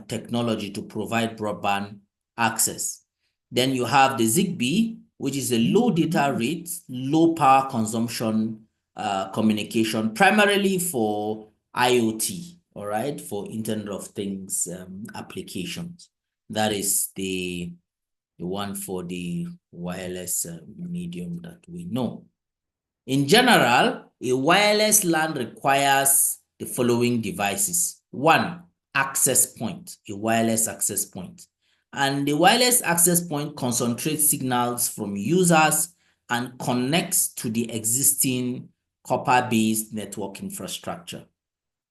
S1: technology to provide broadband access. Then you have the ZigBee, which is a low data rate, low power consumption communication, primarily for IoT, all right, for Internet of Things applications. That is the one for the wireless medium that we know. In general, a wireless LAN requires the following devices. One, access point, a wireless access point. And the wireless access point concentrates signals from users and connects to the existing copper-based network infrastructure.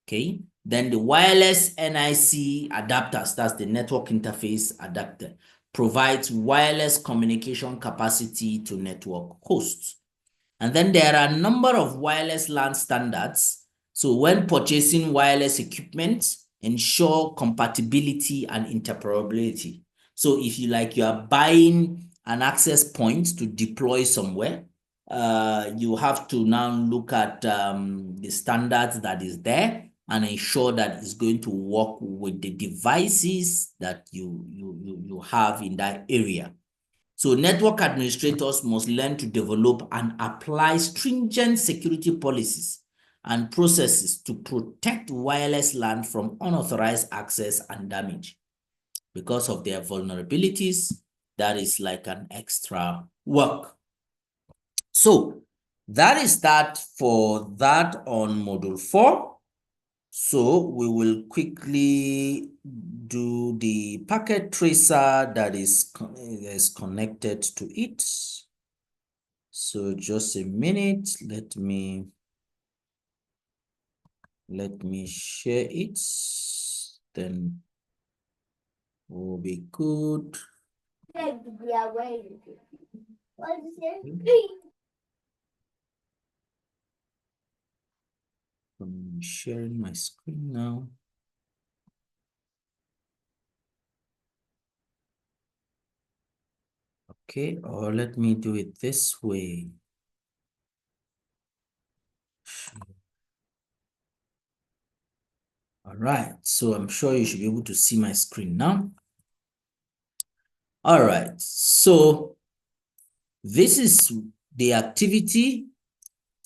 S1: Okay. Then the wireless NIC adapters, that's the network interface adapter, provides wireless communication capacity to network hosts. And then there are a number of wireless LAN standards. So when purchasing wireless equipment, ensure compatibility and interoperability. So if you are buying an access point to deploy somewhere, you have to now look at the standards that is there and ensure that it's going to work with the devices that you have in that area. So network administrators must learn to develop and apply stringent security policies and processes to protect wireless LAN from unauthorized access and damage. Because of their vulnerabilities, that is like an extra work. So that is that for that on module 4. So we will quickly do the packet tracer that is connected to it. So just a minute, let me share it, then we'll be good. I'm sharing my screen now. Okay, or let me do it this way. All right, so I'm sure you should be able to see my screen now. All right, so this is the activity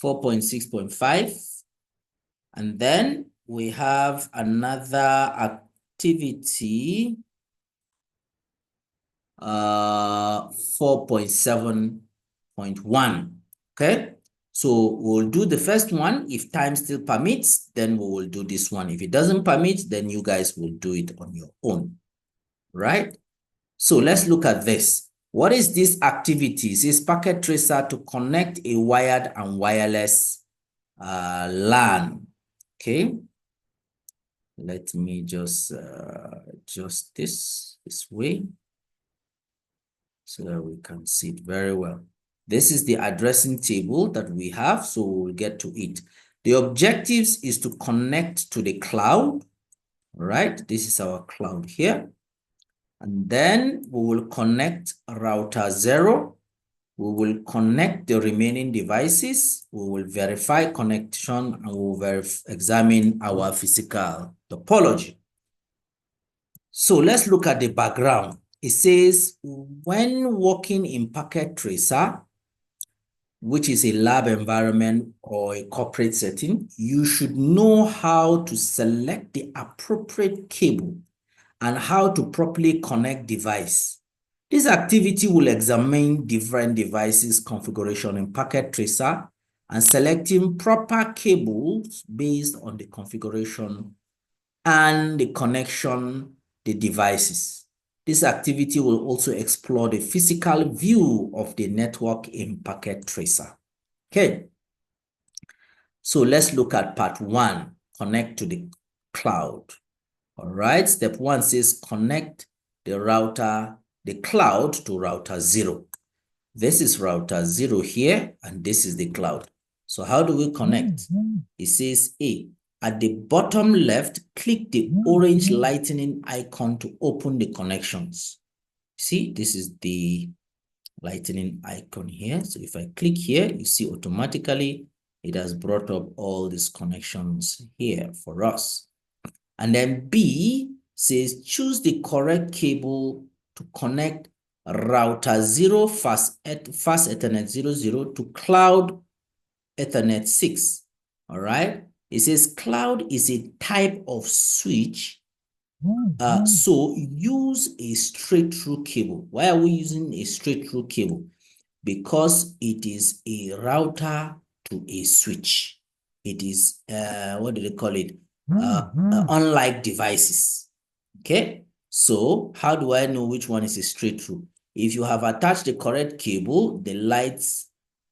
S1: 4.6.5. And then we have another activity 4.7.1. Okay, so we'll do the first one. If time still permits, then we will do this one. If it doesn't permit, then you guys will do it on your own, right? So let's look at this. What is this activity? It is packet tracer to connect a wired and wireless LAN. Okay, let me just adjust this way so that we can see it very well. This is the addressing table that we have, so we'll get to it. The objectives is to connect to the cloud, right? This is our cloud here. And then we will connect router 0. We will connect the remaining devices. We will verify connection and we will examine our physical topology. So let's look at the background. it says, when working in packet tracer, which is a lab environment or a corporate setting, you should know how to select the appropriate cable and how to properly connect device. This activity will examine different devices configuration in packet tracer and selecting proper cables based on the configuration and the connection the devices. This activity will also explore the physical view of the network in packet tracer. Okay. So let's look at part 1, connect to the cloud. All right. Step 1 says connect the cloud to router 0. This is router 0 here, and this is the cloud. So how do we connect? It says at the bottom left, click the orange lightning icon to open the connections. See, this is the lightning icon here. So if I click here, you see automatically it has brought up all these connections here for us. And then B says choose the correct cable to connect router 0 fast Ethernet 00 to cloud Ethernet 6. All right. It says cloud is a type of switch. So use a straight through cable. Why are we using a straight through cable? Because it is a router to a switch. It is, what do they call it? Unlike devices. Okay. So how do I know which one is a straight through? If you have attached the correct cable, the lights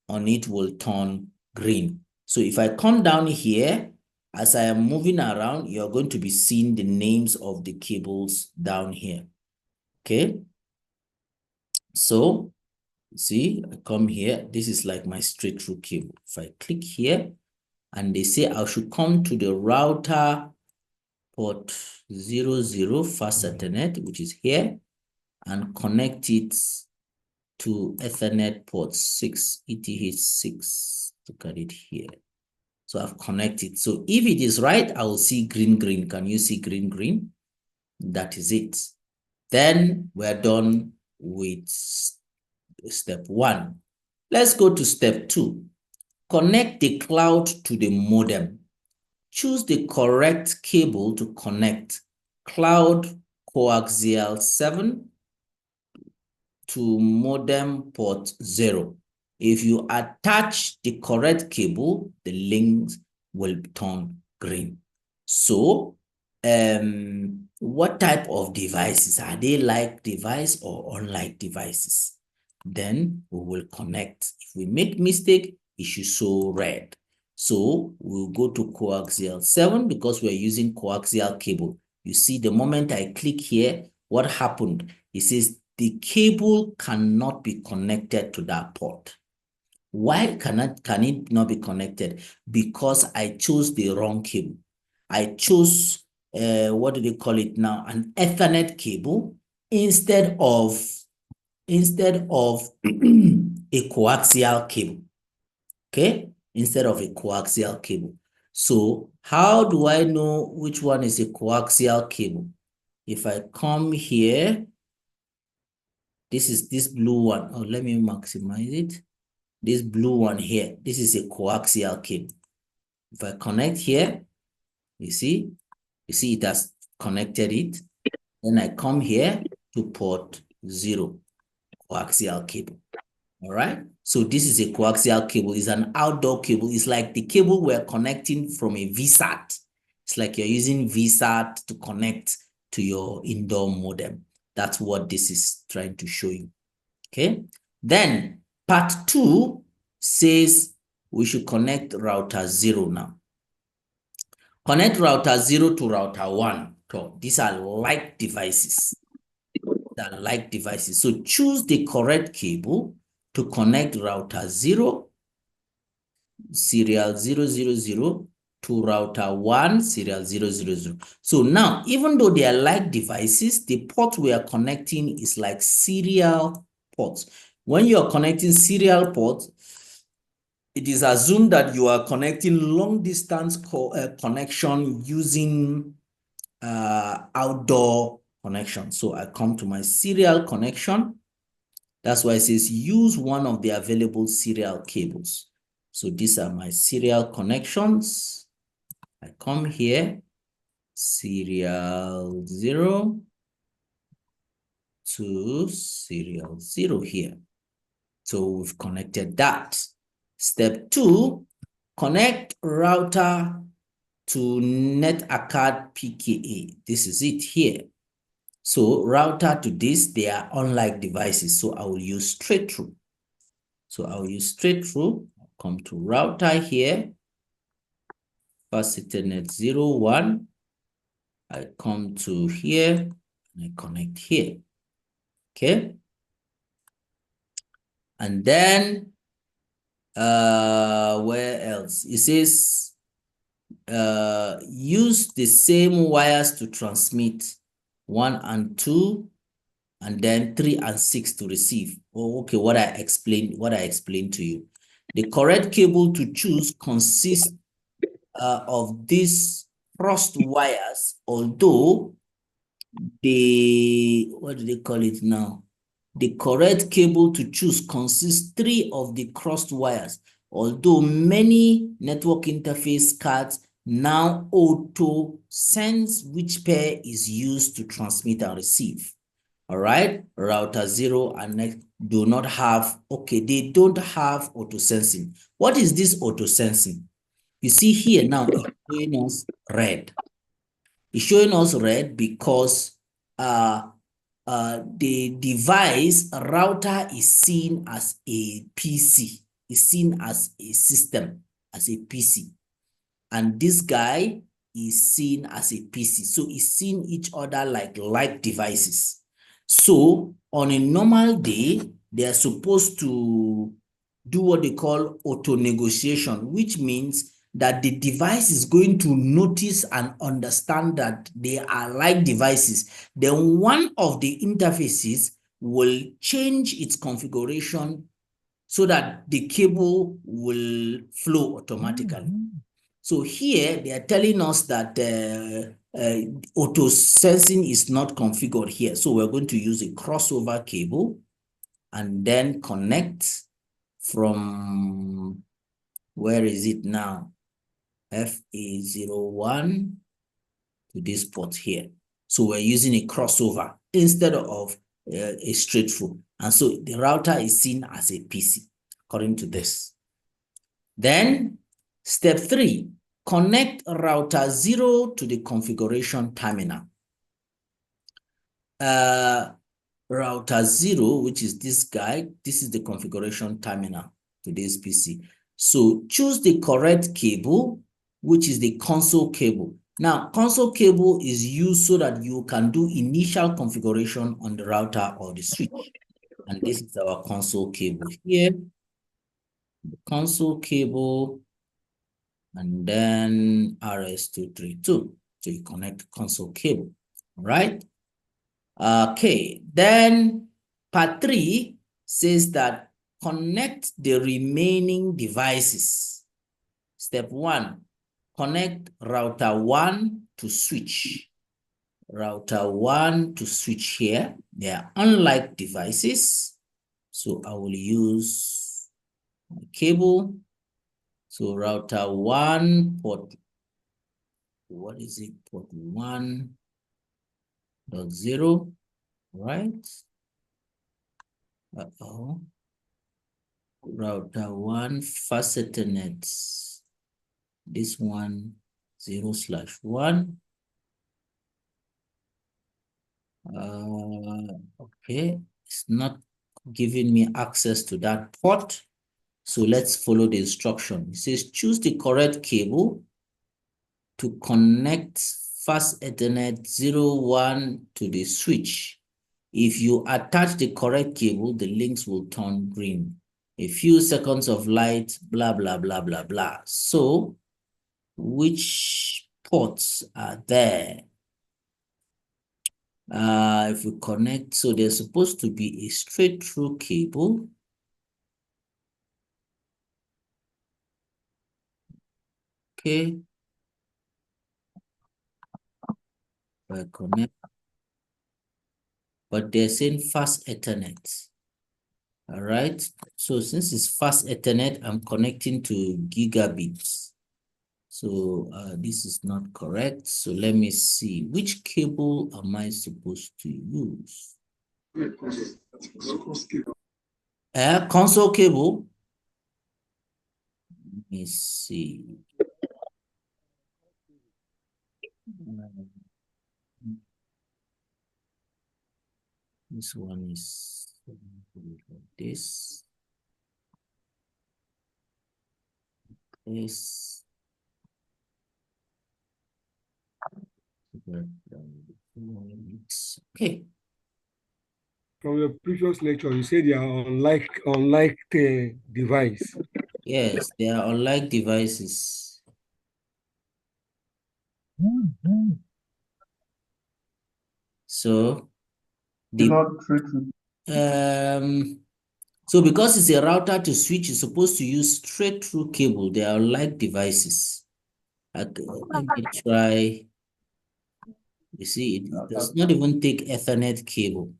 S1: on it will turn green. So if I come down here, as I am moving around, you're going to be seeing the names of the cables down here. Okay. So see, I come here. This is like my straight through cable. If I click here and they say I should come to the router port 00 fast Ethernet, which is here, and connect it to Ethernet port 6, ETH6. Look at it here. So I've connected. So if it is right, I will see green, green. Can you see green, green? That is it. Then we're done with step 1. Let's go to step 2. Connect the cloud to the modem. Choose the correct cable to connect cloud coaxial 7 to modem port 0. If you attach the correct cable, the links will turn green. So, what type of devices? Are they like device or unlike devices? Then we will connect. If we make mistake, it should show red. So we'll go to coaxial 7 because we're using coaxial cable. You see, the moment I click here, what happened? It says the cable cannot be connected to that port. Why can it not be connected? Because I chose the wrong cable. I chose, what do they call it now? An Ethernet cable instead of a coaxial cable. Okay? Instead of a coaxial cable. So how do I know which one is a coaxial cable? If I come here, this is this blue one. Oh, let me maximize it. This blue one here, this is a coaxial cable. If I connect here, you see it has connected it. Then I come here to port 0, coaxial cable. All right. So this is a coaxial cable. It's an outdoor cable. It's like the cable we're connecting from a VSAT. It's like you're using VSAT to connect to your indoor modem. That's what this is trying to show you. Okay. Then part 2 says we should connect router 0 now. Connect router 0 to router 1. So these are like devices. So choose the correct cable to connect router 0, serial 000 to router 1, serial 000. So now, even though they are like devices, the port we are connecting is like serial ports. When you are connecting serial ports, it is assumed that you are connecting long distance connection using outdoor connection. So I come to my serial connection. That's why it says use one of the available serial cables. So these are my serial connections. I come here, serial 0 to serial 0 here. So we've connected that. Step 2, connect router to NetAcad PKA. This is it here. So router to this, they are unlike devices. So I will use straight through. So I'll use straight through. I'll come to router here. First Ethernet 0, 1. I come to here and I connect here. Okay. And then where else? It says use the same wires to transmit 1 and 2, and then 3 and 6 to receive. Oh, okay, what I explained to you. The correct cable to choose consists of these crossed wires, although what do they call it now? The correct cable to choose consists 3 of the crossed wires, although many network interface cards now auto sense which pair is used to transmit and receive. All right, router 0 and next do not have, okay, they don't have auto sensing. What is this auto sensing? You see here now, it's showing us red. It's showing us red because the device router is seen as a PC, is seen as a system, as a PC. And this guy is seen as a PC. So it's seen each other like devices. So on a normal day, they are supposed to do what they call auto negotiation, which means that the device is going to notice and understand that they are like devices. Then one of the interfaces will change its configuration so that the cable will flow automatically. So here they are telling us that auto sensing is not configured here. So we're going to use a crossover cable and then connect from, where is it now? FA01 to this port here. So we're using a crossover instead of a straight through. And so the router is seen as a PC, according to this. Then step 3, connect router 0 to the configuration terminal. Router 0, which is this guy, this is the configuration terminal to this PC. So choose the correct cable, which is the console cable. Now, console cable is used so that you can do initial configuration on the router or the switch. And this is our console cable here. The console cable, and then RS232. So you connect console cable, all right? Okay, then part 3 says that connect the remaining devices. Step 1, connect router 1 to switch. Router 1 to switch here. They are unlike devices. So I will use my cable. So router 1 port, what is it? Port 1.0, right? Router 1 fast Ethernet. This one 0/1. Okay, it's not giving me access to that port. So let's follow the instruction. It says choose the correct cable to connect fast Ethernet 0/1 to the switch. If you attach the correct cable, the links will turn green. A few seconds of light, blah, blah, blah, blah, blah. So which ports are there? If we connect, so there's supposed to be a straight through cable. Okay. I connect. but they're saying fast Ethernet. All right. So since it's fast Ethernet, I'm connecting to gigabits. So this is not correct. So let me see. Which cable am I supposed to use? Console cable. Let me see. This one is like this. This. Okay.
S2: From your previous lecture, you said they are unlike the device.
S1: Yes, they are unlike devices. So so because it's a router to switch, it's supposed to use straight through cable. They are unlike devices. Let me try. You see, it does not even take Ethernet cable.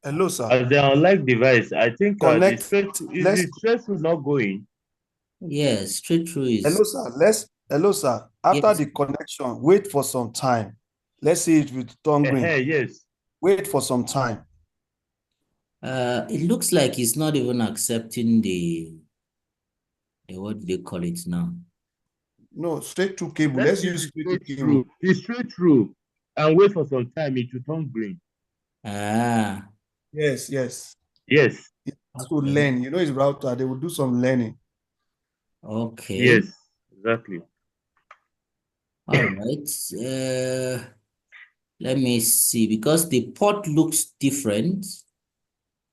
S3: Hello, sir.
S4: As they are unlike device, I think the straight through not going.
S1: Yes, straight through is.
S3: Hello, sir. Hello, sir. After the connection, wait for some time. Let's see it with tongue green.
S4: Yes.
S3: Wait for some time.
S1: It looks like it's not even accepting the what do they call it now?
S3: No, straight through cable. Let's use straight through.
S4: The straight through and wait for some time. It will turn green.
S3: Yes.
S4: Yes.
S3: It has to learn. You know, it's router. They will do some learning.
S1: Okay.
S4: Yes, exactly.
S1: All right. Let me see, because the port looks different.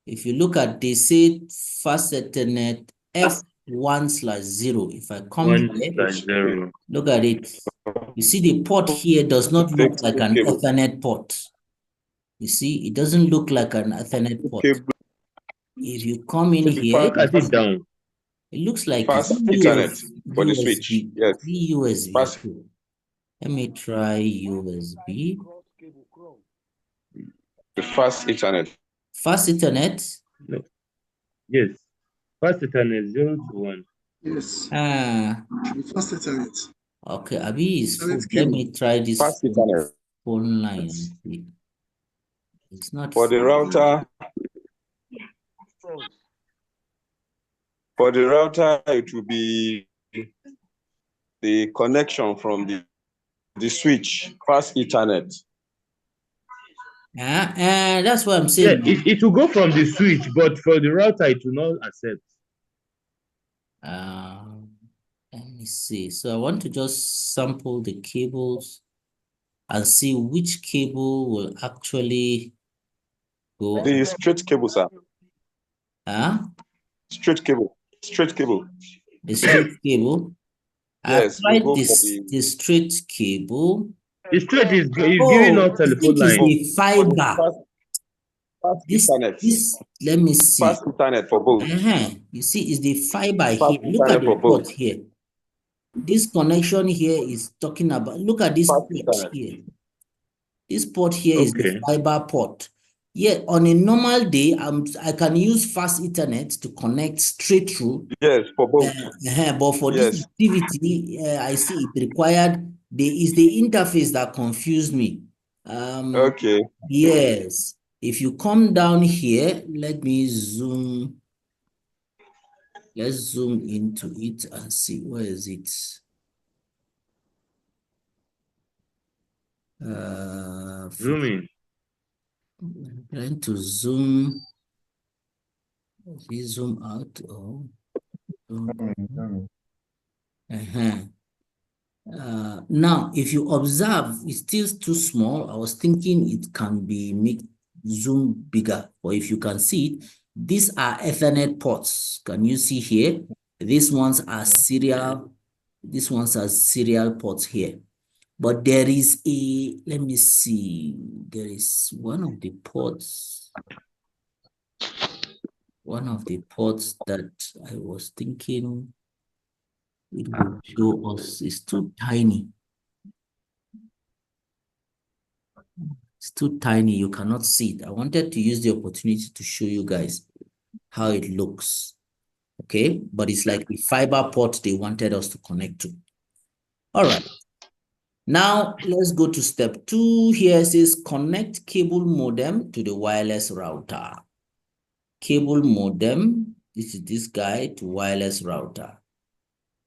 S1: If you look at, they say fast Ethernet F1/0. If I come here, look at it. You see the port here does not look like an Ethernet port. You see, it doesn't look like an Ethernet port. If you come in here,
S4: look at it down.
S1: It looks like
S5: fast Ethernet for the switch. Yes.
S1: USB.
S5: Fast.
S1: Let me try USB.
S5: The fast Ethernet.
S1: Fast Ethernet?
S4: No. Yes. Fast Ethernet 0 to 1.
S2: Yes. Fast Ethernet.
S1: Okay, Abi is full. Let me try this
S5: fast Ethernet.
S1: phone line and see. It's not
S5: for the router. For the router, it will be the connection from the switch, fast Ethernet.
S1: That's what I'm saying.
S4: Yeah, it will go from the switch, but for the router, it will not accept.
S1: Let me see. So I want to just sample the cables and see which cable will actually go.
S5: The straight cable, sir. Straight cable.
S1: The straight cable.
S5: Yes,
S1: I tried the straight cable.
S4: The straight is giving out telephone line.
S1: It's a fiber.
S5: This,
S1: let me see.
S5: Fast Ethernet for both.
S1: You see, it's the fiber here. Look at the port here. This connection here is talking about, look at this port here. This port here is the fiber port. Yeah, on a normal day, I can use fast Ethernet to connect straight through.
S5: Yes, for both.
S1: But for this activity, I see it required, is the interface that confused me.
S5: Okay.
S1: Yes. If you come down here, let me zoom. Let's zoom into it and see, where is it?
S4: Zooming.
S1: I'm trying to zoom. Please zoom out. Now, if you observe, it's still too small. I was thinking it can be made zoom bigger, or if you can see it, these are Ethernet ports. Can you see here? These ones are serial. These ones are serial ports here. But there is let me see. There is one of the ports that I was thinking it would show us is too tiny. It's too tiny, you cannot see it. I wanted to use the opportunity to show you guys how it looks. Okay, but it's like the fiber port they wanted us to connect to. All right. Now let's go to step 2. Here it says connect cable modem to the wireless router. Cable modem, this is this guy, to wireless router.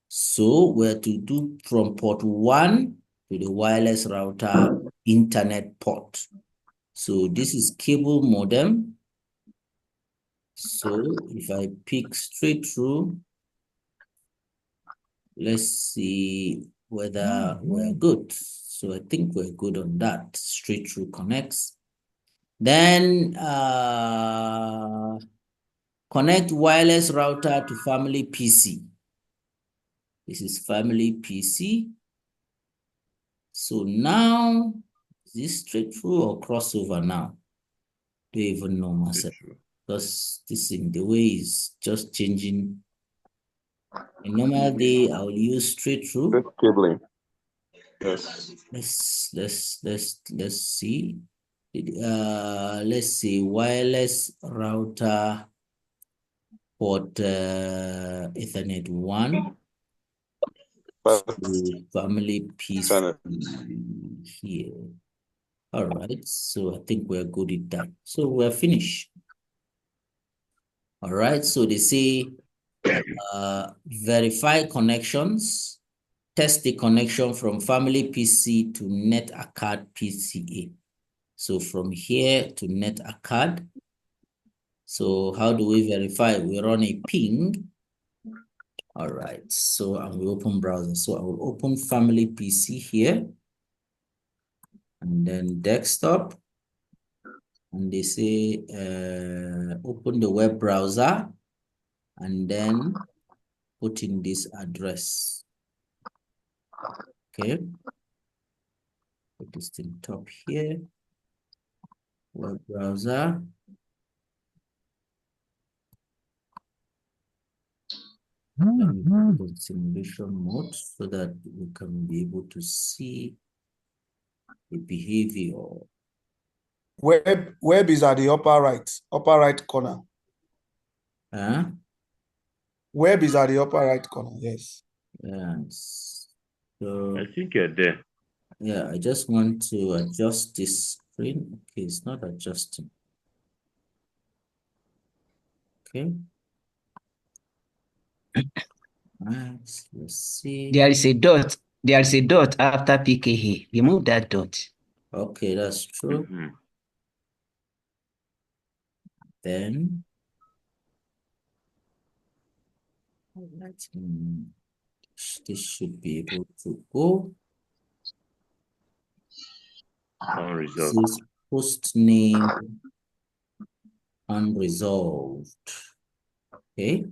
S1: So we're to do from port 1 to the wireless router internet port. So this is cable modem. So if I pick straight through, let's see whether we're good. So I think we're good on that. Straight through connects. Then connect wireless router to family PC. This is family PC. So now, is this straight through or crossover now? Don't even know myself. Because this in the way is just changing. A normal day, I will use straight through.
S5: This cabling. Yes.
S1: Let's see. Let's see, wireless router port Ethernet 1 to family PC here. All right, so I think we're good at that. So we're finished. All right, so they say verify connections, test the connection from family PC to NetAcad PCA. So from here to NetAcad. So how do we verify? We run a ping. All right, so I will open browser. So I will open family PC here and then desktop. And they say open the web browser and then put in this address. Okay. Put this thing top here. Web browser. And put it in simulation mode so that we can be able to see the behavior.
S3: Web is at the upper right corner. Web is at the upper right corner, yes.
S1: Yes. So
S4: I think you're there.
S1: yeah, I just want to adjust this screen. Okay, it's not adjusting. Okay. Right, let's see.
S6: There is a dot. There is a dot after PKA. Remove that dot.
S1: Okay, that's true. Then this should be able to go. This is host name unresolved. Okay.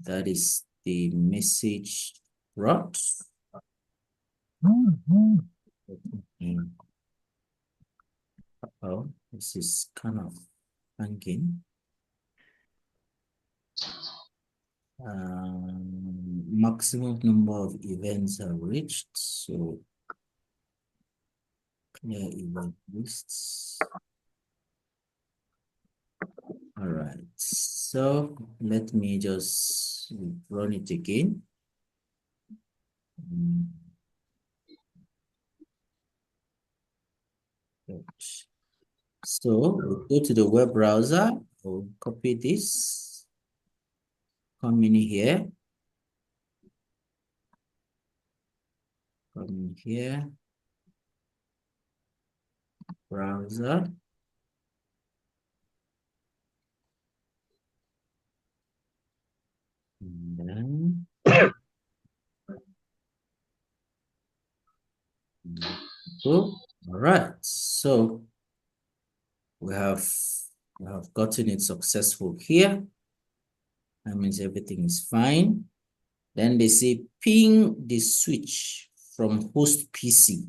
S1: That is the message brought. Oh, this is kind of hanging. Maximum number of events are reached, so clear event lists. All right, so let me just run it again. So we'll go to the web browser. We'll copy this. Come in here. Come in here. Browser. And then all right, so we have gotten it successful here. That means everything is fine. Then they say ping the switch from host PC.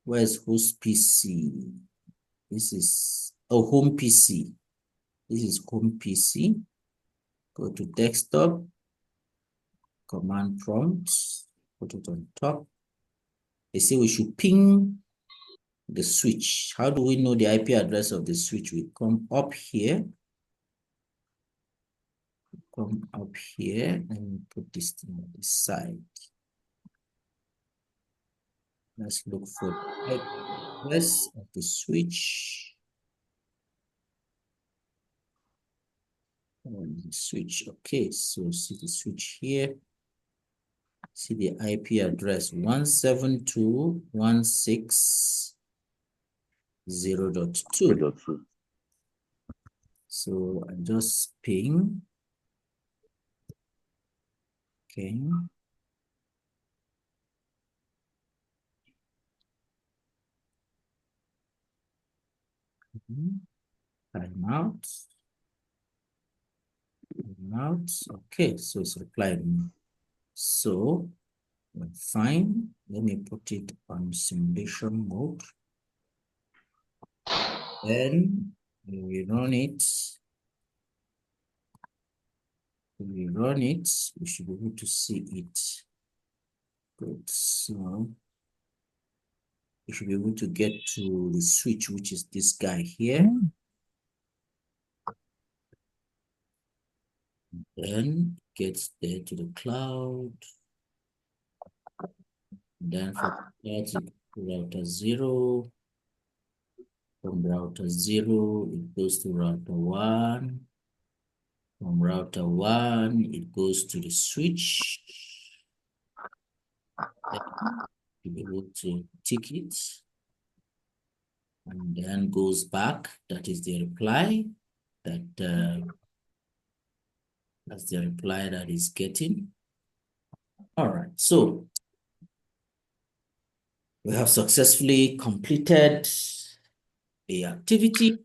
S1: Where's host PC? This is home PC. This is home PC. Go to desktop, command prompt, put it on top. They say we should ping the switch. How do we know the IP address of the switch? We come up here. Come up here and put this thing on the side. Let's look for the IP address of the switch. The switch. Okay, so see the switch here. See the IP address 172.160.2. So I just ping. Okay. Time out. Okay, so it's replying. So fine. Let me put it on simulation mode. Then we run it. We run it. We should be able to see it. Good. So we should be able to get to the switch, which is this guy here. Then gets there to the cloud. Then from there to router 0. From router 0, it goes to router 1. From router 1, it goes to the switch. You'll be able to tick it. And then goes back. That is the reply that that's the reply that is getting. All right, so we have successfully completed the activity.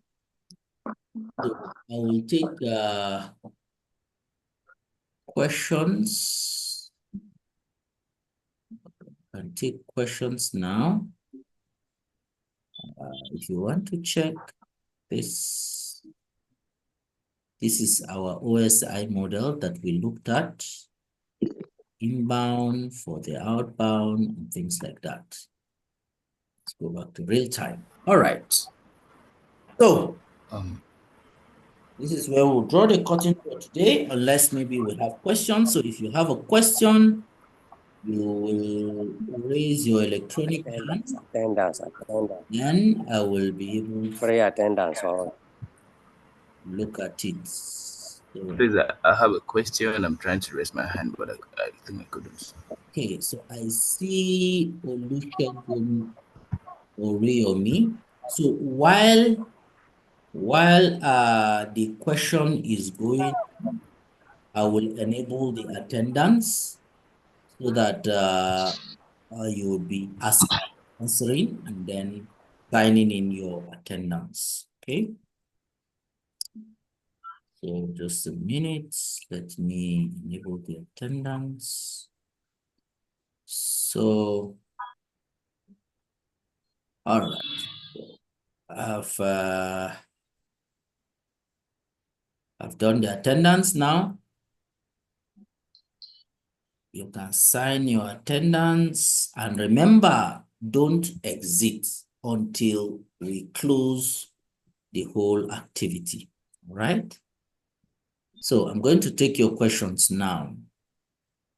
S1: So I will take questions. And take questions now. If you want to check this, this is our OSI model that we looked at. Inbound for the outbound and things like that. Let's go back to real time. All right. So this is where we'll draw the curtain for today, unless maybe we have questions. So if you have a question, you will raise your electronic hand.
S7: Attendance.
S1: Then I will be able to
S7: Free attendance.
S1: look at it. So,
S8: please, I have a question. I'm trying to raise my hand, but I think I couldn't.
S1: okay, so I see Olusegun Oriyomi. So while the question is going, I will enable the attendance so that you will be answering and then signing in your attendance. Okay. So just a minute. Let me enable the attendance. So, all right. I've done the attendance now. You can sign your attendance, and remember, don't exit until we close the whole activity. All right? So I'm going to take your questions now.